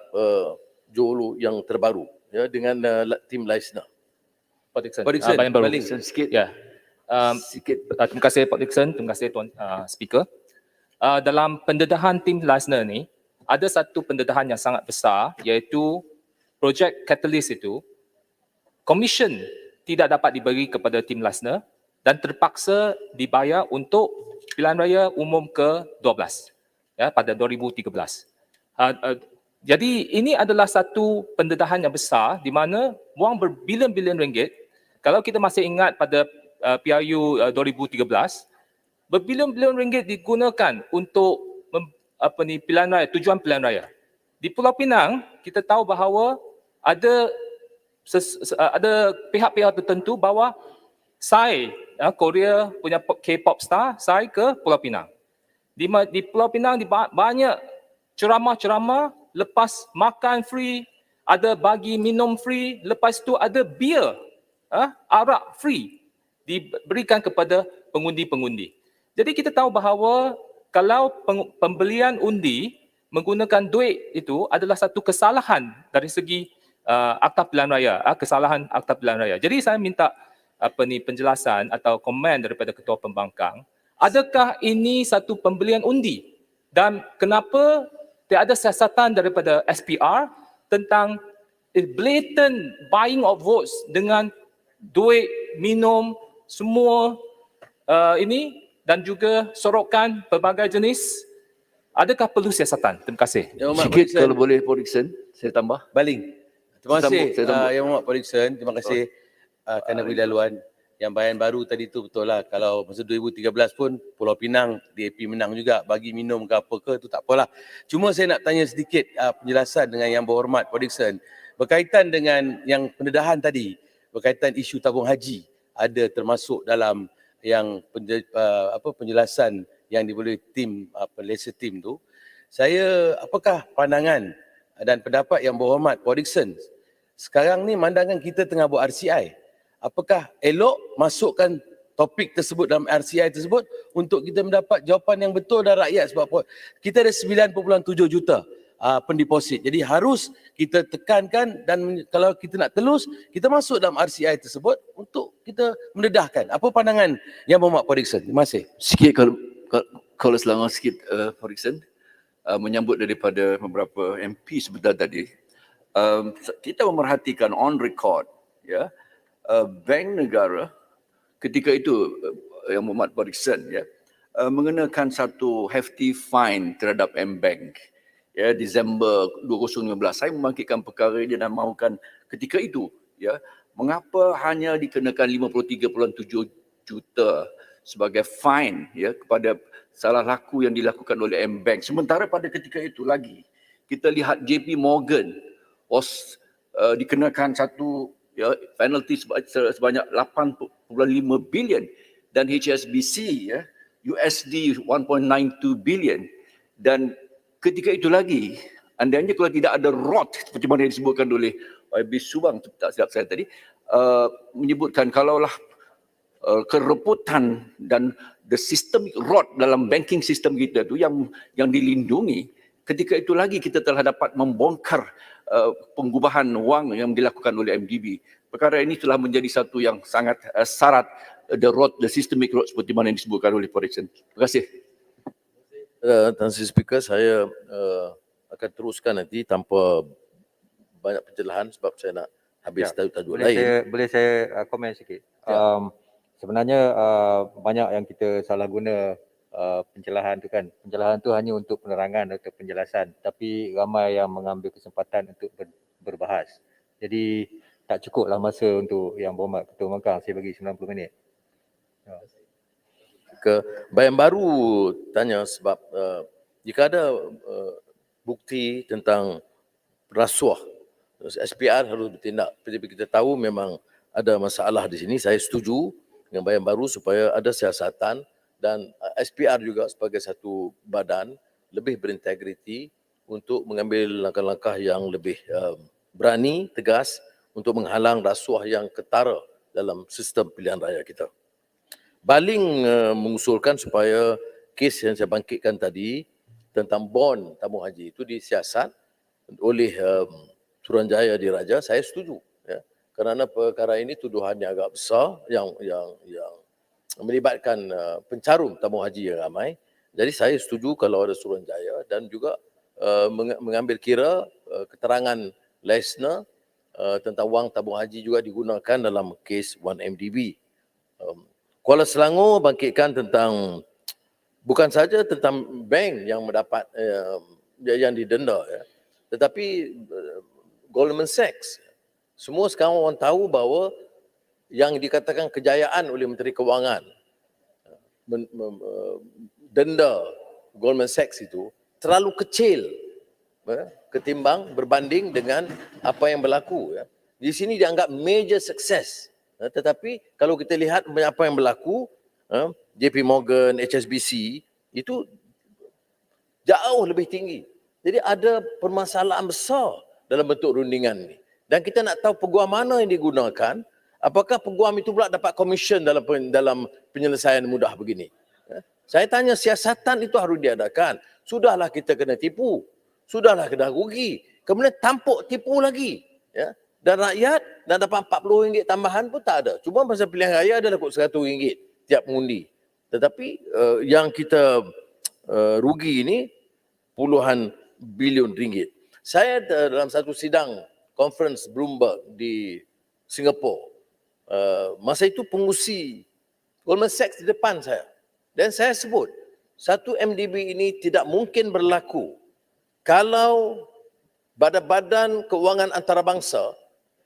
Jolo yang terbaru, ya, dengan tim Leisner. Pak Dixon, balik sikit. Ya. Terima kasih Pak Dixon, terima kasih Tuan Speaker. Dalam pendedahan tim Leisner ni, ada satu pendedahan yang sangat besar iaitu projek Catalyst itu, komisen tidak dapat diberi kepada tim Leisner dan terpaksa dibayar untuk pilihan raya umum ke-12, ya, pada 2013. Jadi ini adalah satu pendedahan yang besar di mana wang berbilion-bilion ringgit. Kalau kita masih ingat pada PRU 2013, berbilion-bilion ringgit digunakan untuk pilihan raya, tujuan pilihan raya. Di Pulau Pinang, kita tahu bahawa ada pihak-pihak tertentu bawa Psy, Korea punya K-pop star, Psy ke Pulau Pinang. Di Pulau Pinang banyak ceramah-ceramah, lepas makan free, ada bagi minum free, lepas tu ada beer arak free diberikan kepada pengundi-pengundi. Jadi kita tahu bahawa kalau pembelian undi menggunakan duit itu adalah satu kesalahan dari segi Akta Pilihan Raya, kesalahan Akta Pilihan Raya. Jadi saya minta penjelasan atau komen daripada Ketua Pembangkang, adakah ini satu pembelian undi dan kenapa tiada siasatan daripada SPR tentang blatant buying of votes dengan duit, minum, semua ini dan juga sorokan pelbagai jenis. Adakah perlu siasatan? Terima kasih. Yang Hormat Sikit Pak kalau boleh Pak Dixon, saya tambah. Baling. Terima Saya kasih sambung. Yang Hormat Pak Dixon. Terima kasih kerana beri laluan. Yang bayan baru tadi tu betul lah. Kalau masa 2013 pun Pulau Pinang DAP menang juga, bagi minum ke apa ke tu tak apalah. Cuma saya nak tanya sedikit penjelasan dengan Yang Berhormat Pak Dixon berkaitan dengan yang pendedahan tadi, berkaitan isu tabung haji ada termasuk dalam yang penjelasan yang diberi tim legislative team tu. Saya apakah pandangan dan pendapat Yang Berhormat Pak Dixon sekarang ni mandangan kita tengah buat RCI, apakah elok masukkan topik tersebut dalam RCI tersebut untuk kita mendapat jawapan yang betul dari rakyat, sebab kita ada 9.7 juta pendeposit. Jadi harus kita tekankan dan kalau kita nak telus, kita masuk dalam RCI tersebut untuk kita mendedahkan. Apa pandangan Yang Berhormat Pak Dixon? Terima kasih. Sikit kalau selangor sikit Pak Dixon, menyambut daripada beberapa MP sebentar tadi, kita memerhatikan on record, ya, Bank Negara ketika itu Yang Berhormat Pak Dixon, ya, mengenakan satu hefty fine terhadap M-Bank. Ya, Disember 2015 saya membangkitkan perkara ini dan mahukan ketika itu, ya, mengapa hanya dikenakan 53.7 juta sebagai fine, ya, kepada salah laku yang dilakukan oleh M-Bank, sementara pada ketika itu lagi kita lihat JP Morgan was dikenakan satu, ya, penalty sebanyak 8.5 bilion dan HSBC, ya, USD 1.92 bilion. Dan ketika itu lagi, andainya kalau tidak ada rot seperti mana yang disebutkan oleh YB Subang, tak silap saya tadi, menyebutkan kalaulah kereputan dan the systemic rot dalam banking system kita tu yang dilindungi, ketika itu lagi kita telah dapat membongkar pengubahan wang yang dilakukan oleh MDB. Perkara ini telah menjadi satu yang sangat syarat the systemic rot seperti mana yang disebutkan oleh Pak Dixon. Terima kasih. Tuan Sri Speaker, saya akan teruskan nanti tanpa banyak pencerahan sebab saya nak habis tajuk lain. Boleh saya komen sikit? Sebenarnya banyak yang kita salah guna pencerahan tu kan. Pencerahan tu hanya untuk penerangan atau penjelasan, tapi ramai yang mengambil kesempatan untuk berbahas. Jadi tak cukuplah masa untuk Yang Berhormat Ketua Pembangkang, saya bagi 90 minit. Bayan baru tanya sebab jika ada bukti tentang rasuah, SPR harus bertindak. Tapi kita tahu memang ada masalah di sini. Saya setuju dengan bayan baru supaya ada siasatan dan SPR juga sebagai satu badan lebih berintegriti untuk mengambil langkah-langkah yang lebih berani, tegas untuk menghalang rasuah yang ketara dalam sistem pilihan raya kita. Baling mengusulkan supaya kes yang saya bangkitkan tadi tentang bond tabung haji itu disiasat oleh Suruhanjaya Diraja. Saya setuju, ya, kerana perkara ini tuduhannya agak besar yang melibatkan pencarum tabung haji yang ramai. Jadi saya setuju kalau ada Suruhanjaya dan juga mengambil kira keterangan Lesner tentang wang tabung haji juga digunakan dalam kes 1MDB. Kuala Selangor bangkitkan tentang bukan saja tentang bank yang mendapat yang didenda, ya, tetapi Goldman Sachs. Semua sekarang orang tahu bahawa yang dikatakan kejayaan oleh Menteri Kewangan denda Goldman Sachs itu terlalu kecil, ya, ketimbang berbanding dengan apa yang berlaku, ya. Di sini dianggap major success. Tetapi kalau kita lihat apa yang berlaku, JP Morgan, HSBC, itu jauh lebih tinggi. Jadi ada permasalahan besar dalam bentuk rundingan ini. Dan kita nak tahu peguam mana yang digunakan, Apakah peguam itu pula dapat komisen dalam penyelesaian mudah begini? Saya tanya, siasatan itu harus diadakan. Sudahlah kita kena tipu. Sudahlah kena rugi. Kemudian tampuk tipu lagi. Ya. Dan rakyat nak dapat RM40 tambahan pun tak ada. Cuma masa pilihan raya adalah kot RM100 tiap mengundi. Tetapi yang kita rugi ini puluhan bilion ringgit. Saya dalam satu sidang conference Bloomberg di Singapura, masa itu pengurusi Goldman Sachs di depan saya. Dan saya sebut, satu MDB ini tidak mungkin berlaku kalau badan-badan keuangan antarabangsa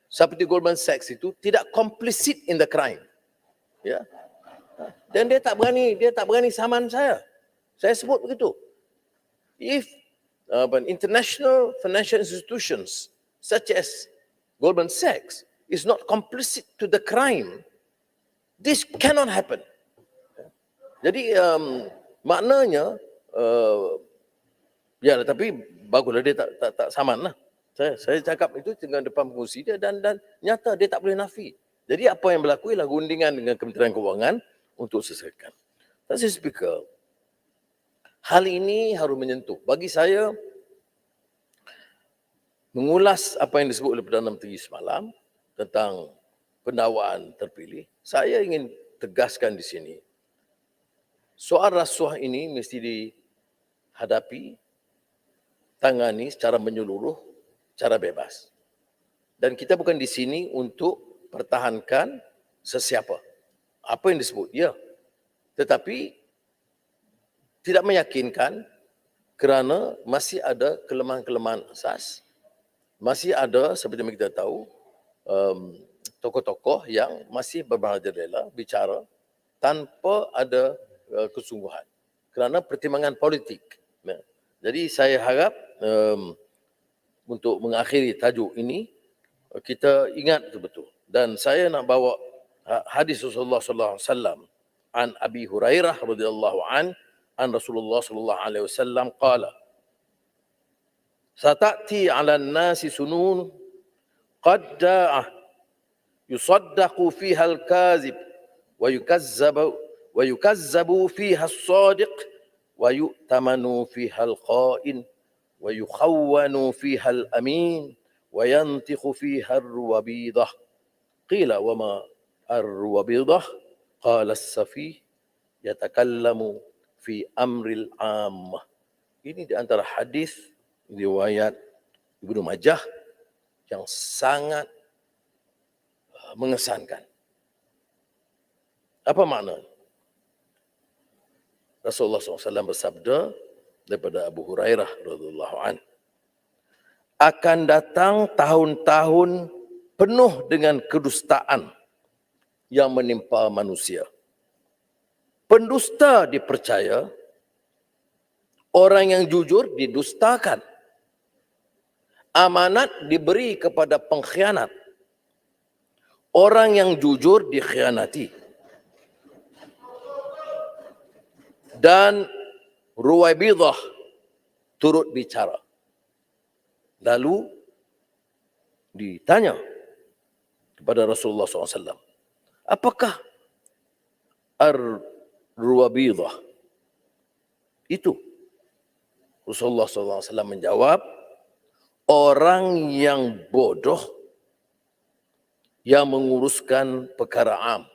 seperti Goldman Sachs itu tidak complicit in the crime. Ya. Dan dia tak berani saman saya. Saya sebut begitu. If international financial institutions such as Goldman Sachs is not complicit to the crime, this cannot happen. Jadi maknanya ya, tapi baguslah dia tak saman lah. Saya cakap itu dengan depan pengurusi dia dan nyata dia tak boleh nafi. Jadi apa yang berlaku ialah guntingan dengan Kementerian Keuangan untuk selesaikan. Tuan Speaker, hal ini harus menyentuh. Bagi saya, mengulas apa yang disebut oleh Perdana Menteri semalam tentang pendakwaan terpilih, saya ingin tegaskan di sini. Soal rasuah ini mesti dihadapi, tangani secara menyeluruh, secara bebas. Dan kita bukan di sini untuk pertahankan sesiapa. Apa yang disebut? Ya. Tetapi tidak meyakinkan kerana masih ada kelemahan-kelemahan asas. Masih ada, seperti yang kita tahu, tokoh-tokoh yang masih bermerajalela bicara tanpa ada kesungguhan kerana pertimbangan politik. Jadi saya harap untuk mengakhiri tajuk ini kita ingat betul-betul. Dan saya nak bawa hadis Rasulullah sallallahu alaihi wasallam an Abi Hurairah radhiyallahu an Rasulullah sallallahu alaihi wasallam qala satati 'ala an-nasi sunun qad da'a yusaddaqu fiha al-kazib wa yukazzabu fiha as-sadiq wa yu'tamanu fiha al-kha'in wa yukhawwanu fiha al-amin wa yantiqu fiha ar-ruwabidah. Qila wa ma ar-ruwabidah? Qala as-safih yatakallamu fi amril ammah. Ini di antara hadis riwayat Ibnu Majah yang sangat mengesankan. Apa makna? Rasulullah SAW bersabda daripada Abu Hurairah radhiyallahu an, akan datang tahun-tahun penuh dengan kedustaan yang menimpa manusia. Pendusta dipercaya, orang yang jujur didustakan. Amanat diberi kepada pengkhianat. Orang yang jujur dikhianati. Dan Ruwaibidah turut bicara. Lalu ditanya kepada Rasulullah SAW, apakah Ar-Ruwabidah itu? Rasulullah SAW menjawab, orang yang bodoh yang menguruskan perkara am.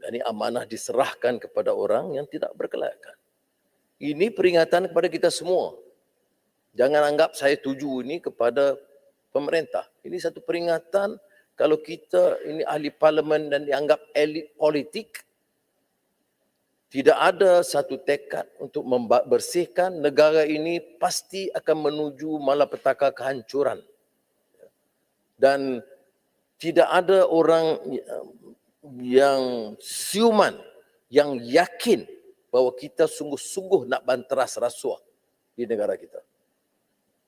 Dan ini amanah diserahkan kepada orang yang tidak berkelayakan. Ini peringatan kepada kita semua. Jangan anggap saya tuju ini kepada pemerintah. Ini satu peringatan kalau kita ini ahli parlimen dan dianggap elit politik, tidak ada satu tekad untuk membersihkan negara ini, pasti akan menuju malapetaka kehancuran. Dan tidak ada orang yang siuman, yang yakin bahawa kita sungguh-sungguh nak banteras rasuah di negara kita.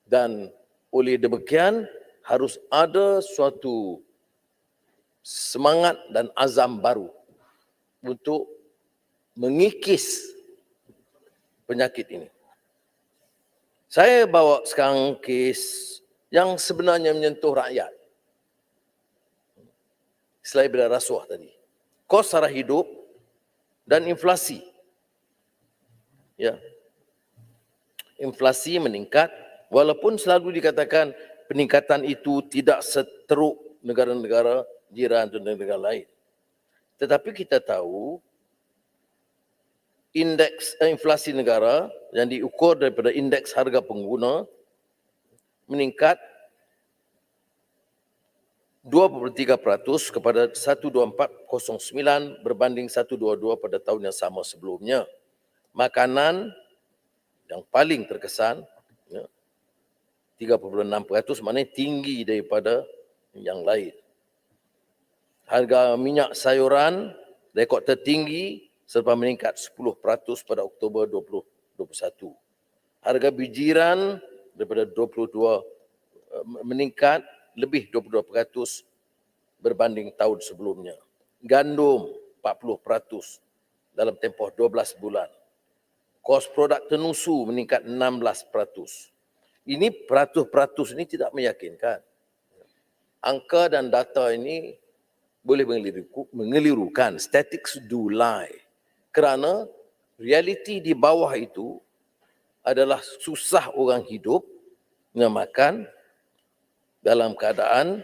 Dan oleh demikian harus ada suatu semangat dan azam baru untuk mengikis penyakit ini. Saya bawa sekarang kes yang sebenarnya menyentuh rakyat. selain daripada rasuah tadi. Kos sara hidup dan inflasi. Ya. Inflasi meningkat walaupun selalu dikatakan peningkatan itu tidak seteruk negara-negara jiran dan negara lain. Tetapi kita tahu indeks inflasi negara yang diukur daripada indeks harga pengguna meningkat 2.3% kepada 12409 berbanding 122 pada tahun yang sama sebelumnya. Makanan yang paling terkesan, ya, 3.6%, maknanya tinggi daripada yang lain. Harga minyak sayuran rekod tertinggi serta meningkat 10% pada Oktober 2021. Harga bijiran daripada 22 meningkat lebih 22% berbanding tahun sebelumnya. Gandum 40% dalam tempoh 12 bulan. Kos produk tenusu meningkat 16%. Ini peratus-peratus ini tidak meyakinkan. Angka dan data ini boleh mengelirukan. Statistics do lie. Kerana realiti di bawah itu adalah susah orang hidup, makan dalam keadaan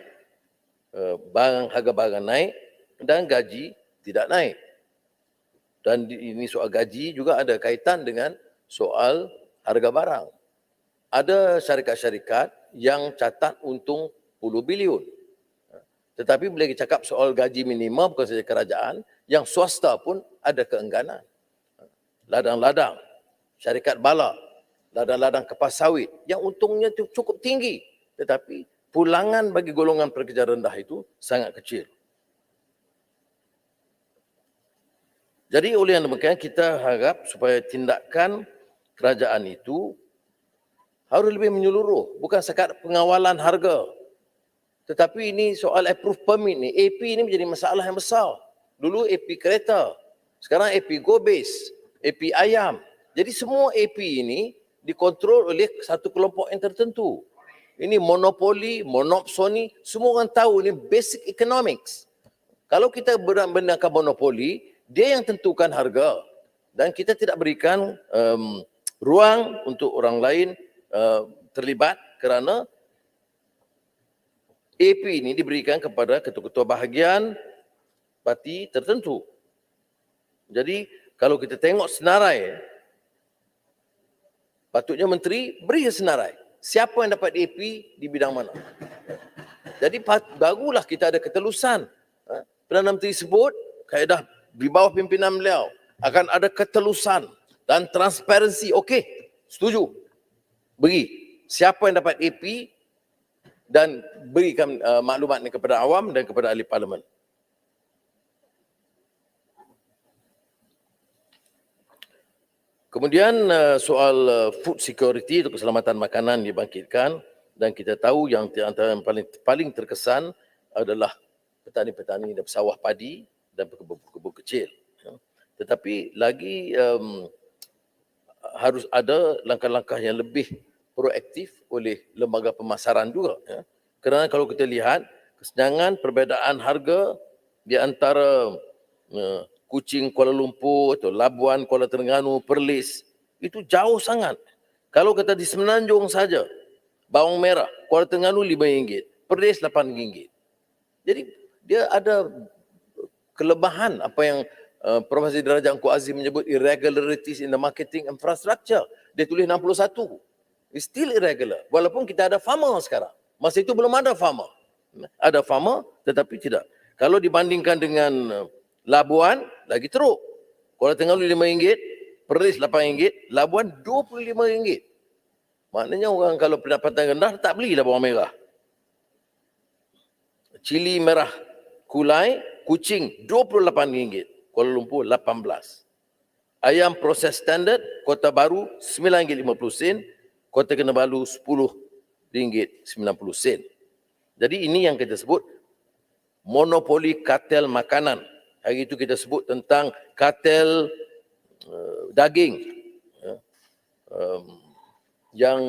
harga barang naik dan gaji tidak naik. Dan ini soal gaji juga ada kaitan dengan soal harga barang. Ada syarikat-syarikat yang catat untung puluh bilion. Tetapi bila kita cakap soal gaji minimum bukan saja kerajaan, yang swasta pun ada keengganan. Ladang-ladang, syarikat bala, ladang-ladang kapas sawit yang untungnya cukup tinggi. Tetapi pulangan bagi golongan pekerja rendah itu sangat kecil. Jadi oleh yang demikian kita harap supaya tindakan kerajaan itu harus lebih menyeluruh. Bukan sekadar pengawalan harga. Tetapi ini soal approve permit ni. AP ni menjadi masalah yang besar. Dulu AP kereta. Sekarang AP go base. AP ayam. Jadi semua AP ini dikontrol oleh satu kelompok yang tertentu. Ini monopoli, monopsoni. Semua orang tahu ini basic economics. Kalau kita benarkan monopoli, dia yang tentukan harga. Dan kita tidak berikan ruang untuk orang lain terlibat kerana AP ini diberikan kepada ketua-ketua bahagian parti tertentu. Jadi kalau kita tengok senarai, patutnya menteri beri senarai. Siapa yang dapat AP di bidang mana. Jadi barulah kita ada ketelusan. Perdana Menteri sebut, kaedah di bawah pimpinan beliau akan ada ketelusan dan transparansi. Okey, setuju. Beri. Siapa yang dapat AP dan berikan maklumat ini kepada awam dan kepada ahli parlimen. Kemudian soal food security atau keselamatan makanan dibangkitkan dan kita tahu yang antara yang paling terkesan adalah petani-petani dan sawah padi dan kebun kecil. Tetapi lagi harus ada langkah-langkah yang lebih proaktif oleh lembaga pemasaran juga. Kerana kalau kita lihat kesenjangan perbezaan harga di antara Kuching Kuala Lumpur atau Labuan Kuala Terengganu, Perlis, itu jauh sangat. Kalau kata di Semenanjung saja, bawang merah Kuala Terengganu RM5, Perlis RM8. Jadi dia ada kelebihan apa yang Prof. Darajat Engku Aziz menyebut irregularities in the marketing infrastructure. Dia tulis 61. It's still irregular. Walaupun kita ada farmer sekarang. Masa itu belum ada farmer. Ada farmer tetapi tidak. Kalau dibandingkan dengan Labuan, lagi teruk. Kuala Terengganu RM5, Perlis RM8, Labuan RM25. Maknanya orang kalau pendapatan rendah tak belilah bawang merah. Cili merah Kulai, Kuching RM28, Kuala Lumpur RM18. Ayam proses standard Kota Baru RM9.50, Kota Kinabalu RM10.90. Jadi ini yang kita sebut monopoli kartel makanan. Hari itu kita sebut tentang kartel daging yang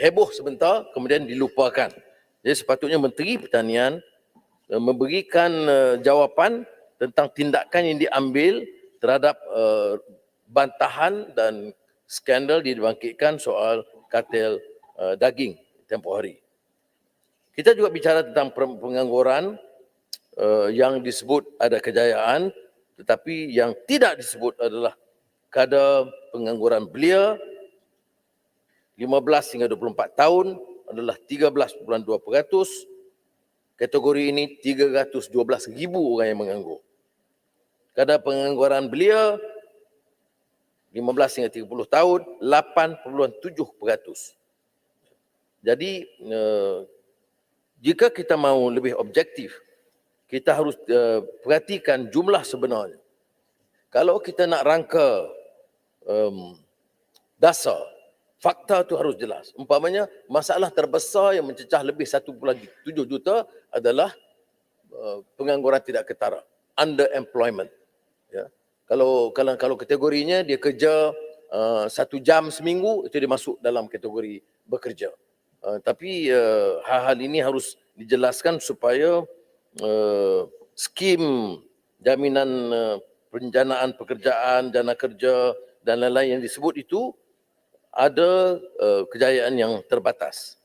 heboh sebentar kemudian dilupakan. Jadi sepatutnya Menteri Pertanian memberikan jawapan tentang tindakan yang diambil terhadap bantahan dan skandal dibangkitkan soal kartel daging tempoh hari. Kita juga bicara tentang pengangguran yang disebut ada kejayaan, tetapi yang tidak disebut adalah kadar pengangguran belia 15 hingga 24 tahun adalah 13.2%. Kategori ini 312,000 orang yang menganggur. Kadar pengangguran belia 15 hingga 30 tahun 8.7%. Jadi jika kita mahu lebih objektif, kita harus perhatikan jumlah sebenarnya. Kalau kita nak rangka dasar, fakta tu harus jelas. Umpamanya masalah terbesar yang mencecah lebih 1.7 juta adalah pengangguran tidak ketara, underemployment. Ya. Kalau kategorinya dia kerja 1 jam seminggu, itu dia masuk dalam kategori bekerja. Tapi hal-hal ini harus dijelaskan supaya skim jaminan perencanaan pekerjaan, dana kerja dan lain-lain yang disebut itu ada kejayaan yang terbatas.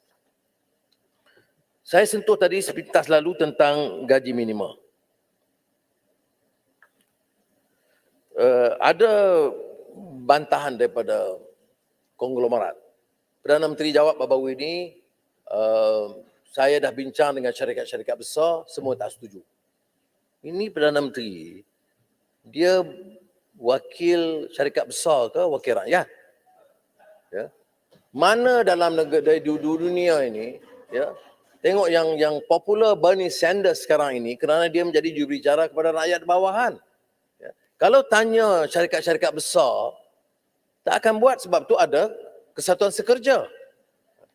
Saya sentuh tadi sepintas lalu tentang gaji minima. Ada bantahan daripada konglomerat. Perdana Menteri jawab baru-baru ini, saya dah bincang dengan syarikat-syarikat besar, semua tak setuju. Ini Perdana Menteri, dia wakil syarikat besar ke wakil rakyat? Ya. Mana dalam negara di dunia ini, ya, tengok yang popular Bernie Sanders sekarang ini kerana dia menjadi jurubicara kepada rakyat bawahan. Ya. Kalau tanya syarikat-syarikat besar, tak akan buat sebab tu ada Kesatuan Sekerja.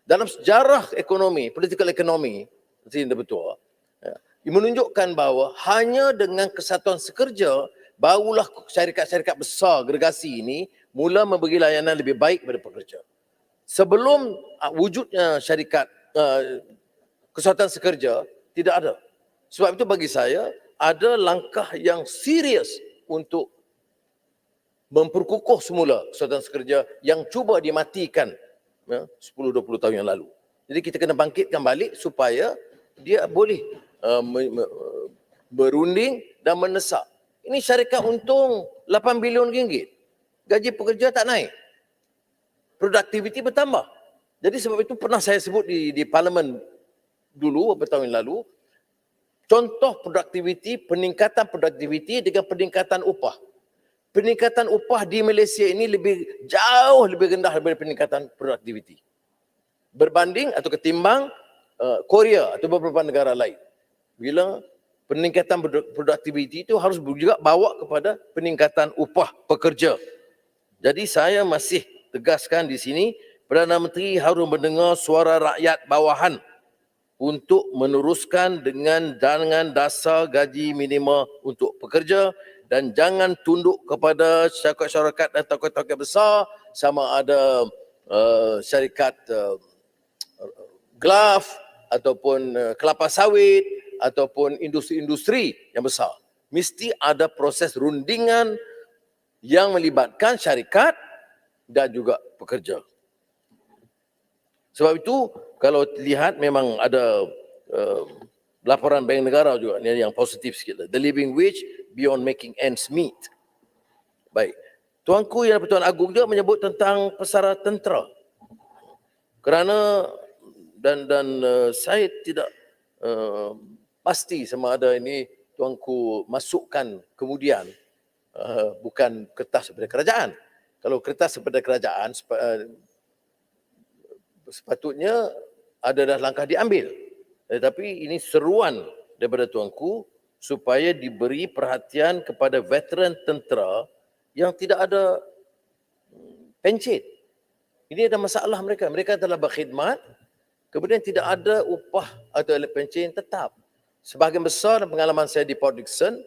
Dalam sejarah ekonomi, political economy, Menteri Yang Bertuah, ya, menunjukkan bahawa hanya dengan Kesatuan Sekerja barulah syarikat-syarikat besar gergasi ini mula memberi layanan lebih baik kepada pekerja. Sebelum wujudnya syarikat Kesatuan Sekerja, tidak ada. Sebab itu bagi saya, ada langkah yang serius untuk memperkukuh semula Kesatuan Sekerja yang cuba dimatikan 10-20 tahun yang lalu. Jadi kita kena bangkitkan balik supaya dia boleh berunding dan menesak. Ini syarikat untung 8 bilion ringgit. Gaji pekerja tak naik. Produktiviti bertambah. Jadi sebab itu pernah saya sebut di parlimen dulu beberapa tahun yang lalu, contoh produktiviti, peningkatan produktiviti dengan peningkatan upah. Peningkatan upah di Malaysia ini jauh lebih rendah daripada peningkatan produktiviti. Berbanding atau ketimbang Korea atau beberapa negara lain. Bila peningkatan produktiviti itu harus juga bawa kepada peningkatan upah pekerja. Jadi saya masih tegaskan di sini, Perdana Menteri harus mendengar suara rakyat bawahan untuk meneruskan dengan dasar gaji minima untuk pekerja dan jangan tunduk kepada syarikat-syarikat dan tokoh-tokoh besar sama ada syarikat glove ataupun kelapa sawit ataupun industri-industri yang besar. Mesti ada proses rundingan yang melibatkan syarikat dan juga pekerja. Sebab itu kalau lihat memang ada laporan Bank Negara juga ni yang positif sikit. The living wage beyond making ends meet. Baik. Tuanku Yang Pertuan Agong juga menyebut tentang pesara tentera. Kerana dan saya tidak pasti sama ada ini tuanku masukkan kemudian bukan kertas daripada kerajaan. Kalau kertas daripada kerajaan sepatutnya ada dah langkah diambil. Tetapi ini seruan daripada tuanku supaya diberi perhatian kepada veteran tentera yang tidak ada pencen. Ini ada masalah mereka. Mereka telah berkhidmat, kemudian tidak ada upah atau pencen tetap. Sebahagian besar pengalaman saya di Port Dickson,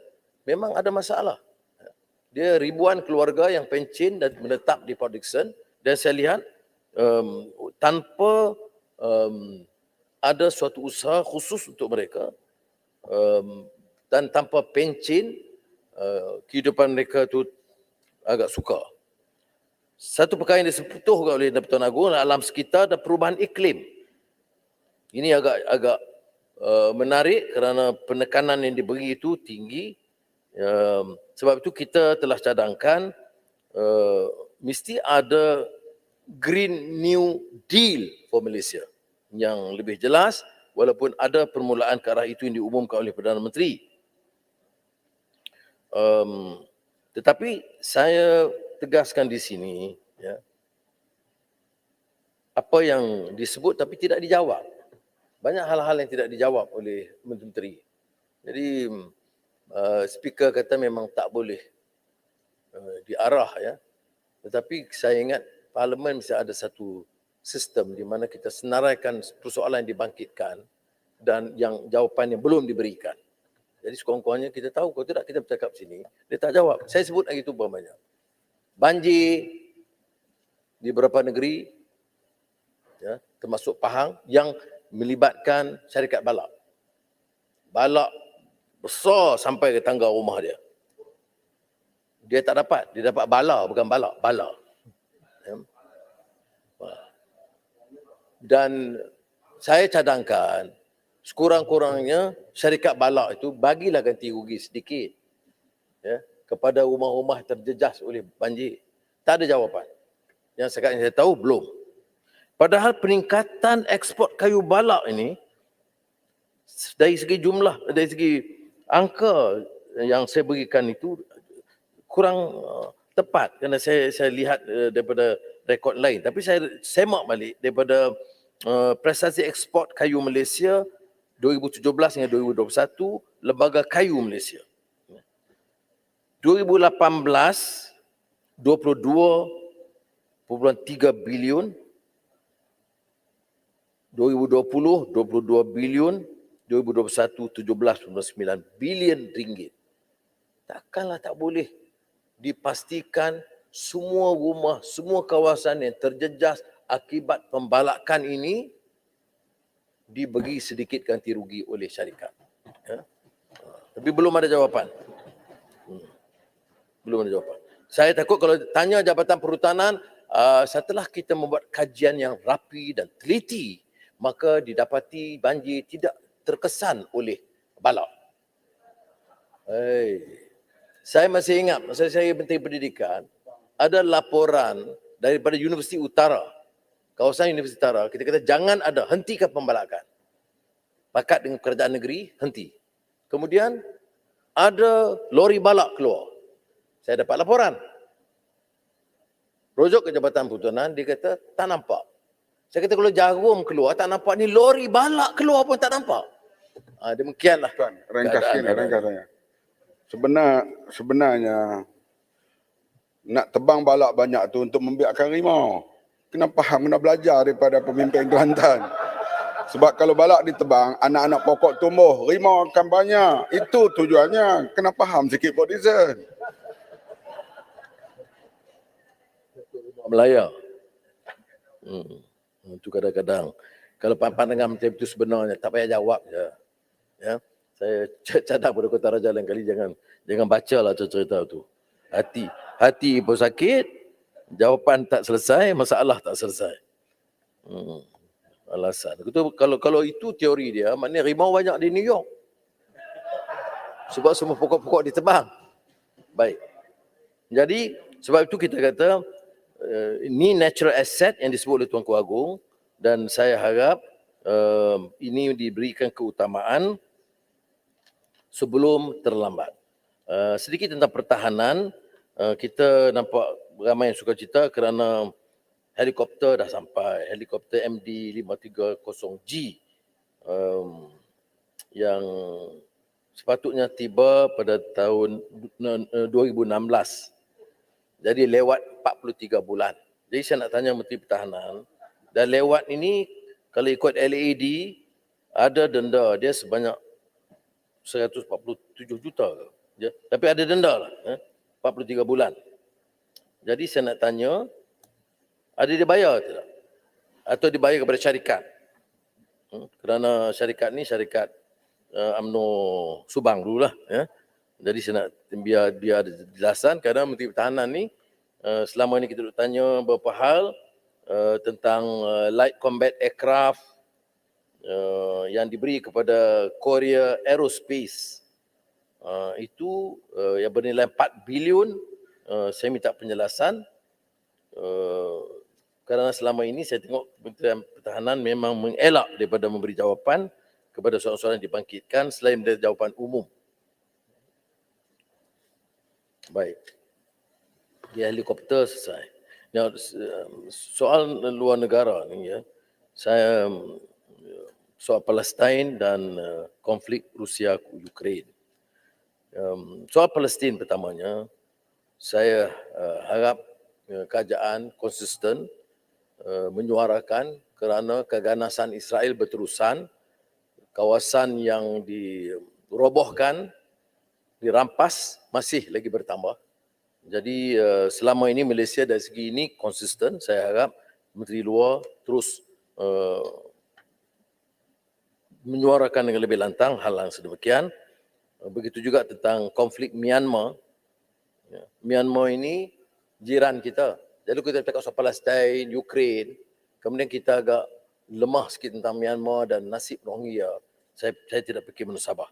memang ada masalah. Dia ribuan keluarga yang pencen dan menetap di Port Dickson, dan saya lihat tanpa ada suatu usaha khusus untuk mereka, dan tanpa pencen, kehidupan mereka tu agak sukar. Satu perkara yang disentuhkan oleh Pertuan Agong adalah alam sekitar dan perubahan iklim. Ini agak menarik kerana penekanan yang diberi itu tinggi. Sebab itu kita telah cadangkan mesti ada Green New Deal for Malaysia yang lebih jelas, walaupun ada permulaan ke arah itu yang diumumkan oleh Perdana Menteri. Tetapi saya tegaskan di sini, ya, apa yang disebut tapi tidak dijawab. Banyak hal-hal yang tidak dijawab oleh Menteri. Jadi speaker kata memang tak boleh diarah, ya. Tetapi saya ingat parlimen mesti ada satu sistem di mana kita senaraikan persoalan yang dibangkitkan dan yang jawapan yang belum diberikan. Jadi sekurang-kurangnya kita tahu, kalau tidak kita bercakap sini, dia tak jawab. Saya sebut lagi itu umpamanya. Banjir di beberapa negeri, ya, termasuk Pahang, yang melibatkan syarikat balak. Balak besar sampai ke tangga rumah dia. Dia tak dapat, dia dapat bala, bukan balak, bala. Ya. Dan saya cadangkan, sekurang-kurangnya syarikat balak itu bagilah ganti rugi sedikit, ya, kepada rumah-rumah terjejas oleh banjir. Tak ada jawapan. Yang sekarang saya tahu belum. Padahal peningkatan ekspor kayu balak ini dari segi jumlah, dari segi angka yang saya berikan itu kurang tepat kerana saya lihat daripada rekod lain. Tapi saya semak balik daripada prestasi ekspor kayu Malaysia 2017 hingga 2021, Lembaga Kayu Malaysia. 2018 22.3 bilion, 2020 22 bilion, 2021 17.9 bilion ringgit. Takkanlah tak boleh dipastikan semua rumah, semua kawasan yang terjejas akibat pembalakan ini diberi sedikit ganti rugi oleh syarikat. Ya. Tapi belum ada jawapan. Belum ada jawapan. Saya takut kalau tanya Jabatan Perhutanan, setelah kita membuat kajian yang rapi dan teliti, maka didapati banjir tidak terkesan oleh balak. Saya masih ingat, masa saya Menteri Pendidikan, ada laporan daripada Universiti Utara, kawasan Universiti Utara, kita kata jangan ada, hentikan pembalakan. Pakat dengan kerajaan negeri, henti. Kemudian ada lori balak keluar. Saya dapat laporan. Rujuk ke Jabatan Perhutanan, dia kata tak nampak. Saya kata kalau jarum keluar tak nampak, ni lori balak keluar pun tak nampak. Demikianlah. Tuan, ringkasnya. Sebenarnya nak tebang balak banyak tu untuk membiarkan rimau. Kena faham, kena belajar daripada pemimpin Kelantan. Sebab kalau balak ditebang, anak-anak pokok tumbuh, rimau akan banyak. Itu tujuannya. Kena faham sikit politician. Melaya. Itu kadang-kadang. Kalau pandangan macam itu sebenarnya, tak payah jawab je. Ya. Saya cadang pada Kota Raja lain kali, jangan bacalah cerita tu. Hati pun sakit, jawapan tak selesai, masalah tak selesai. Alasan. Kalau itu teori dia, maknanya rimau banyak di New York. Sebab semua pokok-pokok ditebang. Baik. Jadi, sebab itu kita kata, ini natural asset yang disebut oleh Tuanku Agong, dan saya harap ini diberikan keutamaan sebelum terlambat. Sedikit tentang pertahanan, kita nampak ramai yang suka cita kerana helikopter dah sampai, helikopter MD530G yang sepatutnya tiba pada tahun 2016. Jadi lewat 43 bulan. Jadi saya nak tanya Menteri Pertahanan, dan lewat ini kalau ikut LAD ada denda dia sebanyak 147 juta. Ya. Tapi ada denda lah. 43 bulan. Jadi saya nak tanya, ada dibayar tidak? Atau dibayar kepada syarikat? Kerana syarikat ni syarikat UMNO Subang dululah ya. Jadi saya nak biar ada jelasan kerana Menteri Pertahanan ni selama ni kita duk tanya beberapa hal tentang light combat aircraft yang diberi kepada Korea Aerospace. Itu yang bernilai 4 bilion. Saya minta penjelasan kerana selama ini saya tengok Kementerian Pertahanan memang mengelak daripada memberi jawapan kepada soalan-soalan yang dibangkitkan selain dari jawapan umum. Baik. Di helikopter selesai. Now, soal luar negara ni ya, saya soal Palestin dan konflik Rusia-Ukraine. Soal Palestin pertamanya, saya harap kerajaan konsisten menyuarakan kerana keganasan Israel berterusan, kawasan yang dirobohkan, dirampas masih lagi bertambah. Jadi selama ini Malaysia dari segi ini konsisten. Saya harap Menteri Luar terus menyuarakan dengan lebih lantang hal yang sedemikian. Begitu juga tentang konflik Myanmar. Myanmar ini jiran kita. Jadi kita cakap soal Palestin, Ukraine, kemudian kita agak lemah sikit tentang Myanmar dan nasib Rohingya. Saya tidak fikir menusabah.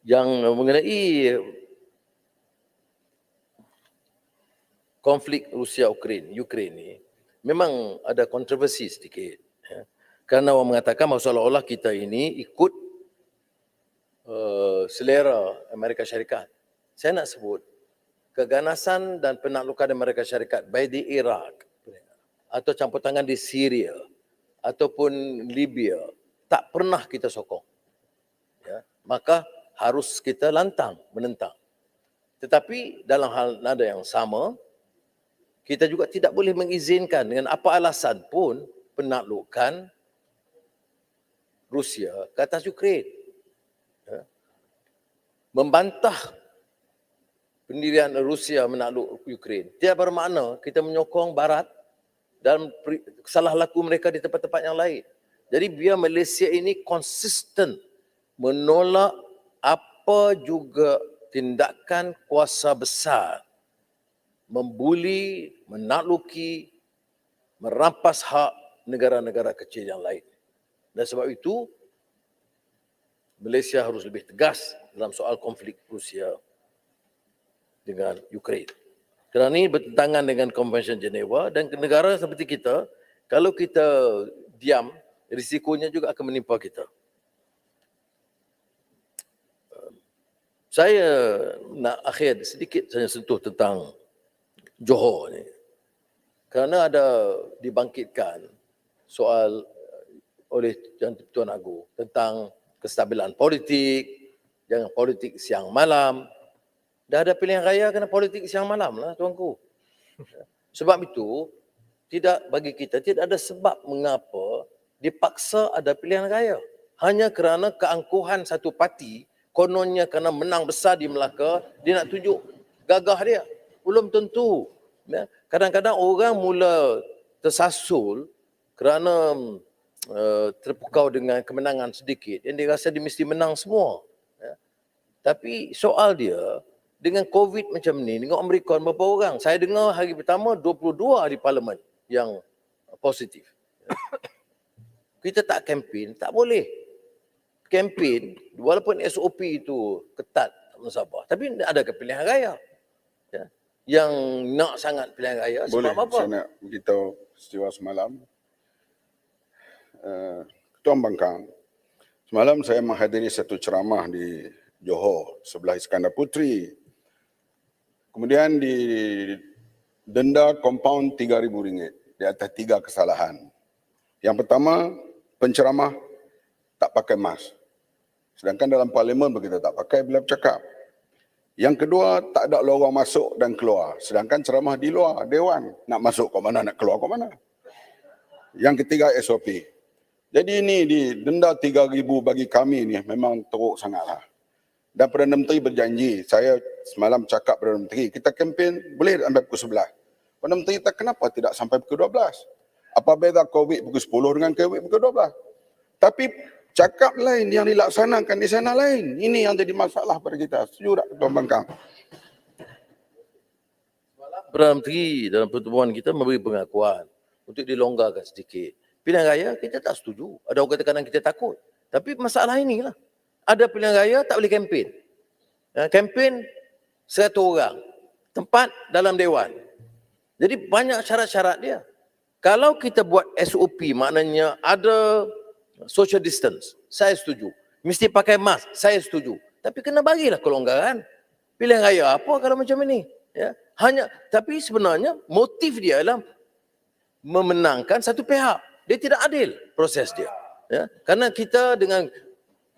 Yang mengenai konflik Rusia-Ukraine ni memang ada kontroversi sedikit. Ya. Kerana orang mengatakan bahawa seolah-olah kita ini ikut selera Amerika Syarikat. Saya nak sebut keganasan dan penaklukan Amerika Syarikat baik di Iraq atau campur tangan di Syria ataupun Libya tak pernah kita sokong. Ya. Maka harus kita menentang. Tetapi dalam hal nada yang sama, kita juga tidak boleh mengizinkan dengan apa alasan pun penaklukan Rusia ke atas Ukraine. Ya. Membantah pendirian Rusia menakluk Ukraine tidak bermakna kita menyokong Barat dalam salah laku mereka di tempat-tempat yang lain. Jadi biar Malaysia ini konsisten menolak apa juga tindakan kuasa besar membuli, menakluki, merampas hak negara-negara kecil yang lain. Dan sebab itu Malaysia harus lebih tegas dalam soal konflik Rusia dengan Ukraine. Kerana ini bertentangan dengan Konvensyen Geneva dan negara seperti kita, kalau kita diam, risikonya juga akan menimpa kita. Saya nak akhir sedikit saya sentuh tentang Johor ni. Kerana ada dibangkitkan soal oleh Tuan Agong tentang kestabilan politik, jangan politik siang malam. Dah ada pilihan raya kena politik siang malam lah tuanku. Sebab itu, bagi kita tidak ada sebab mengapa dipaksa ada pilihan raya. Hanya kerana keangkuhan satu parti, kononnya kerana menang besar di Melaka, dia nak tunjuk gagah dia. Belum tentu. Ya. Kadang-kadang orang mula tersasul kerana terpukau dengan kemenangan sedikit yang dia rasa dia mesti menang semua. Ya. Tapi soal dia, dengan COVID macam ni, dengan Omicron berapa orang? Saya dengar hari pertama 22 di Parlimen yang positif. Kita tak kempen, tak boleh. Kempen, walaupun SOP itu ketat, tak mensabar. Tapi ada pilihan raya. Ya. Yang nak sangat pilihan raya Boleh, sebab apa? saya nak beritahu peristiwa semalam. Tuan Bangkang, semalam saya menghadiri satu ceramah di Johor sebelah Iskandar Puteri. Kemudian denda kompaun RM3,000 di atas 3 kesalahan. Yang pertama, penceramah tak pakai mask. Sedangkan dalam parlimen kita tak pakai bila bercakap. Yang kedua, tak ada lorong masuk dan keluar. Sedangkan ceramah di luar dewan, nak masuk ke mana, nak keluar ke mana. Yang ketiga, SOP. Jadi ini denda RM3,000 bagi kami ni memang teruk sangatlah. Dan Perdana Menteri berjanji, saya semalam cakap Perdana Menteri, kita kempen boleh sampai pukul 11. Perdana Menteri kata kenapa tidak sampai pukul 12? Apa beza COVID pukul 10 dengan COVID pukul 12? Tapi Cakap lain, yang dilaksanakan di sana lain. Ini yang jadi masalah pada kita. Setuju tak Ketua Pembangkang? Perdana Menteri dalam pertemuan kita memberi pengakuan untuk dilonggarkan sedikit. Pilihan raya kita tak setuju. Ada orang kata kadang kita takut. Tapi masalah inilah. Ada pilihan raya tak boleh kempen. Kempen 100 orang. Tempat dalam dewan. Jadi banyak syarat-syarat dia. Kalau kita buat SOP maknanya ada social distance, saya setuju. Mesti pakai mask, saya setuju. Tapi kena bagilah kelonggaran. Pilihan raya apa kalau macam ini? Ya, tapi sebenarnya motif dia adalah memenangkan satu pihak. Dia tidak adil proses dia. Ya, karena kita dengan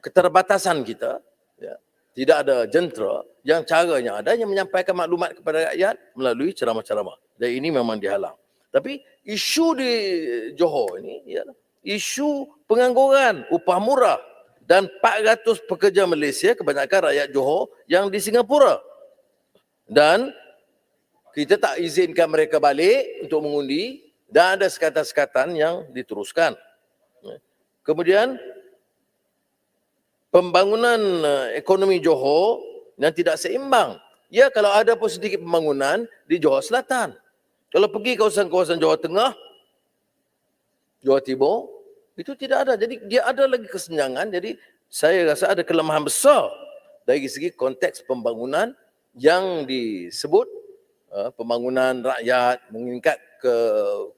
keterbatasan kita, ya, tidak ada jentera, yang caranya ada yang menyampaikan maklumat kepada rakyat melalui ceramah-ceramah. Dan ini memang dihalang. Tapi isu di Johor ini ialah isu pengangguran, upah murah dan 400 pekerja Malaysia, kebanyakan rakyat Johor yang di Singapura. Dan kita tak izinkan mereka balik untuk mengundi dan ada sekatan-sekatan yang diteruskan. Kemudian pembangunan ekonomi Johor yang tidak seimbang. Ya, kalau ada pun sedikit pembangunan di Johor Selatan. Kalau pergi kawasan-kawasan Johor Tengah, Johor Timur, itu tidak ada. Jadi dia ada lagi kesenjangan. Jadi saya rasa ada kelemahan besar dari segi konteks pembangunan yang disebut pembangunan rakyat, meningkat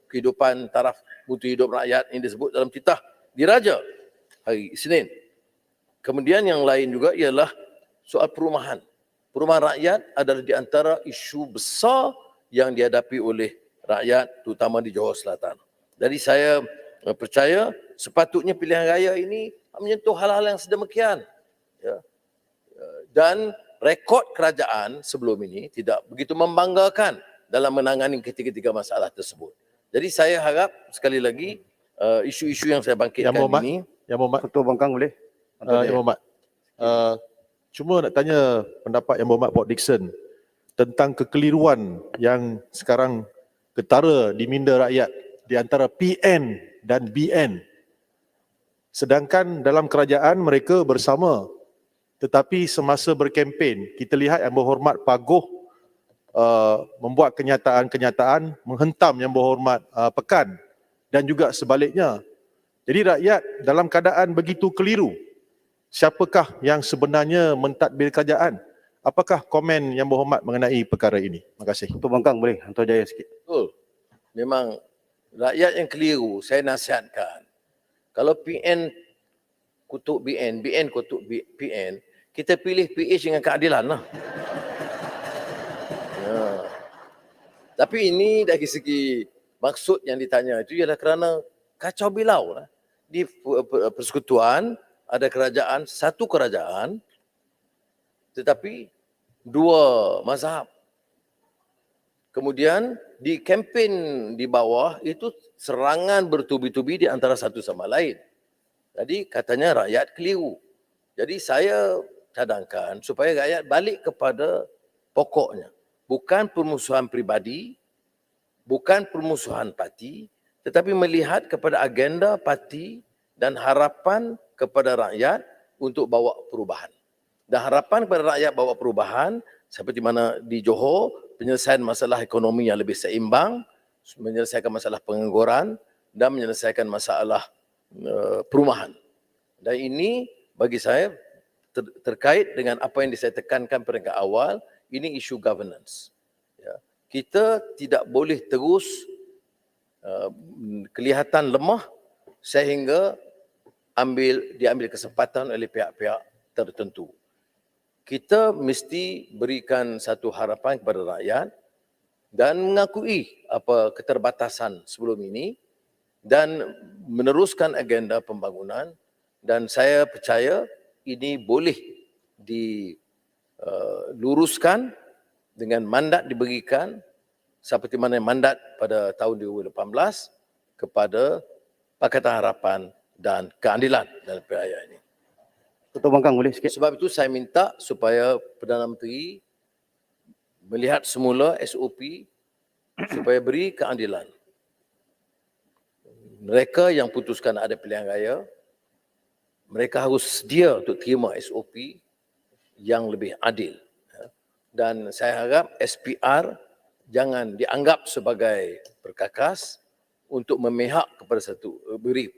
kehidupan taraf mutu hidup rakyat yang disebut dalam titah diraja hari Isnin. Kemudian yang lain juga ialah soal perumahan. Perumahan rakyat adalah di antara isu besar yang dihadapi oleh rakyat terutama di Johor Selatan. Jadi saya percaya sepatutnya pilihan raya ini menyentuh hal-hal yang sedemikian. Ya. Dan rekod kerajaan sebelum ini tidak begitu membanggakan dalam menangani ketiga-tiga masalah tersebut. Jadi saya harap sekali lagi isu-isu yang saya bangkitkan ini. Yang Berhormat, Ketua Bangkang boleh? Yang Berhormat. Cuma nak tanya pendapat Yang Berhormat Port Dickson tentang kekeliruan yang sekarang ketara diminda rakyat di antara PN dan BN. Sedangkan dalam kerajaan mereka bersama, tetapi semasa berkempen kita lihat Yang Berhormat Paguh membuat kenyataan-kenyataan menghentam Yang Berhormat Pekan dan juga sebaliknya. Jadi rakyat dalam keadaan begitu keliru. Siapakah yang sebenarnya mentadbir kerajaan? Apakah komen Yang Berhormat mengenai perkara ini? Terima kasih. Ketua Bangkang boleh hantar jaya sikit. Betul. Memang rakyat yang keliru, saya nasihatkan. Kalau PN kutuk BN, BN kutuk PN, kita pilih PH dengan keadilan lah. Ya. Tapi ini dari segi maksud yang ditanya itu ialah kerana kacau bilau lah. Di persekutuan ada kerajaan, satu kerajaan, tetapi dua mazhab. Kemudian di kempen di bawah itu serangan bertubi-tubi di antara satu sama lain. Jadi katanya rakyat keliru. Jadi saya cadangkan supaya rakyat balik kepada pokoknya. Bukan permusuhan peribadi, bukan permusuhan parti, tetapi melihat kepada agenda parti dan harapan kepada rakyat untuk bawa perubahan. Dan harapan kepada rakyat bawa perubahan seperti mana di Johor, penyelesaian masalah ekonomi yang lebih seimbang, menyelesaikan masalah pengangguran dan menyelesaikan masalah perumahan. Dan ini bagi saya terkait dengan apa yang saya tekankan peringkat awal, ini isu governance. Ya. Kita tidak boleh terus kelihatan lemah sehingga diambil kesempatan oleh pihak-pihak tertentu. Kita mesti berikan satu harapan kepada rakyat dan mengakui apa keterbatasan sebelum ini dan meneruskan agenda pembangunan, dan saya percaya ini boleh diluruskan dengan mandat diberikan seperti mana mandat pada tahun 2018 kepada Pakatan Harapan dan Keadilan dalam pilihan raya ini. Ketua Bangkang boleh sikit? Sebab itu saya minta supaya Perdana Menteri melihat semula SOP supaya beri keadilan. Mereka yang putuskan ada pilihan raya, mereka harus sedia untuk terima SOP yang lebih adil. Dan saya harap SPR jangan dianggap sebagai perkakas untuk memihak kepada beri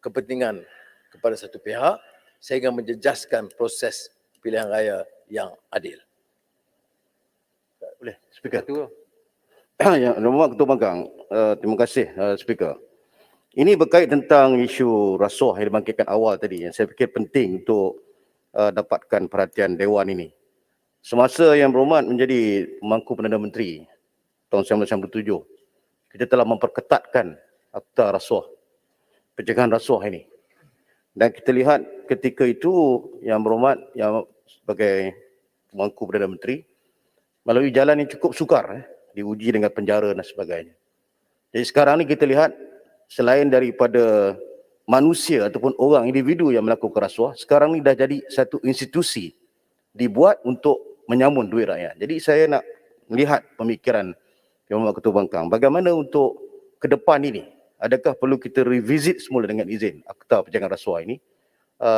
kepentingan kepada satu pihak sehingga menjejaskan proses pilihan raya yang adil. Boleh, Speaker. Satu. Yang Nomor Ketua Bangkang, terima kasih Speaker. Ini berkait tentang isu rasuah yang dibangkitkan awal tadi yang saya fikir penting untuk dapatkan perhatian Dewan ini. Semasa Yang Berhormat menjadi Pemangku Perdana Menteri tahun 1997, kita telah memperketatkan Akta Rasuah, pencegahan rasuah ini. Dan kita lihat ketika itu Yang Berhormat yang sebagai Pemangku Perdana Menteri melalui jalan yang cukup sukar, diuji dengan penjara dan sebagainya. Jadi sekarang ni kita lihat selain daripada manusia ataupun orang individu yang melakukan rasuah, sekarang ni dah jadi satu institusi dibuat untuk menyamun duit rakyat. Jadi saya nak melihat pemikiran Yang Berhormat Ketua Bangkang, bagaimana untuk ke depan ini, adakah perlu kita revisit semula dengan izin Akta Pencegahan Rasuah ini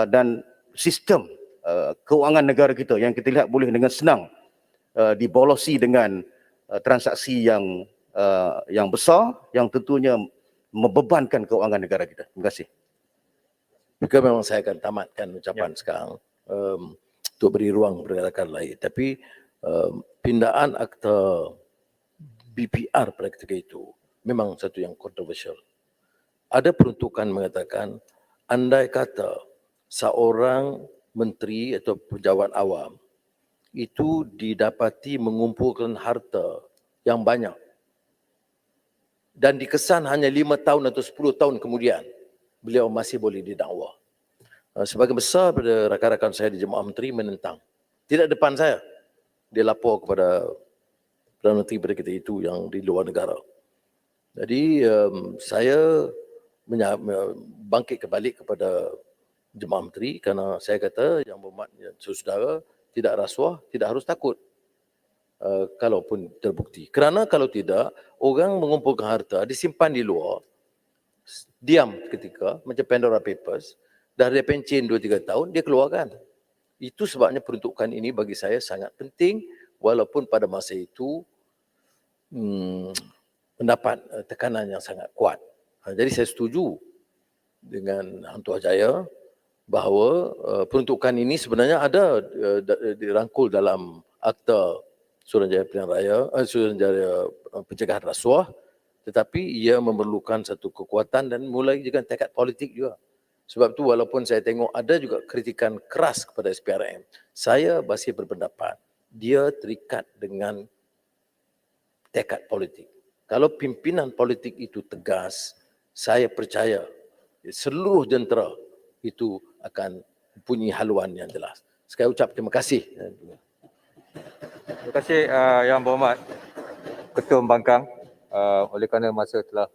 dan sistem keuangan negara kita yang kita lihat boleh dengan senang dibolosi dengan transaksi yang besar yang tentunya membebankan keuangan negara kita. Terima kasih. Maka memang saya akan tamatkan ucapan sekarang untuk beri ruang pergerakan lain. Tapi pindaan akta BPR pada ketika itu memang satu yang kontroversial. Ada peruntukan mengatakan andai kata seorang menteri atau pejabat awam itu didapati mengumpulkan harta yang banyak dan dikesan hanya 5 tahun atau 10 tahun kemudian, beliau masih boleh didakwa. Sebagian besar pada rakan-rakan saya di Jemaah Menteri menentang. Tidak depan saya. Dia lapor kepada Perdana Menteri pada ketika itu yang di luar negara. Jadi saya bangkit kembali kepada Jemaah Menteri kerana saya kata Yang Berhormat saudara tidak rasuah, tidak harus takut kalaupun terbukti. Kerana kalau tidak, orang mengumpulkan harta, disimpan di luar, diam ketika, macam Pandora Papers, dah ada pencen 2-3 tahun, dia keluarkan. Itu sebabnya peruntukan ini bagi saya sangat penting, walaupun pada masa itu mendapat tekanan yang sangat kuat. Jadi saya setuju dengan Hang Tuah Jaya bahawa peruntukan ini sebenarnya ada dirangkul dalam Akta Suruhanjaya Pilihan Raya, Suruhanjaya Pencegahan Rasuah, tetapi ia memerlukan satu kekuatan dan mulai juga tekad politik juga. Sebab itu walaupun saya tengok ada juga kritikan keras kepada SPRM, saya masih berpendapat dia terikat dengan tekad politik. Kalau pimpinan politik itu tegas, saya percaya seluruh jentera itu akan mempunyai haluan yang jelas. Sekali ucap terima kasih. Terima kasih Yang Berhormat Ketua Pembangkang. Oleh kerana masa telah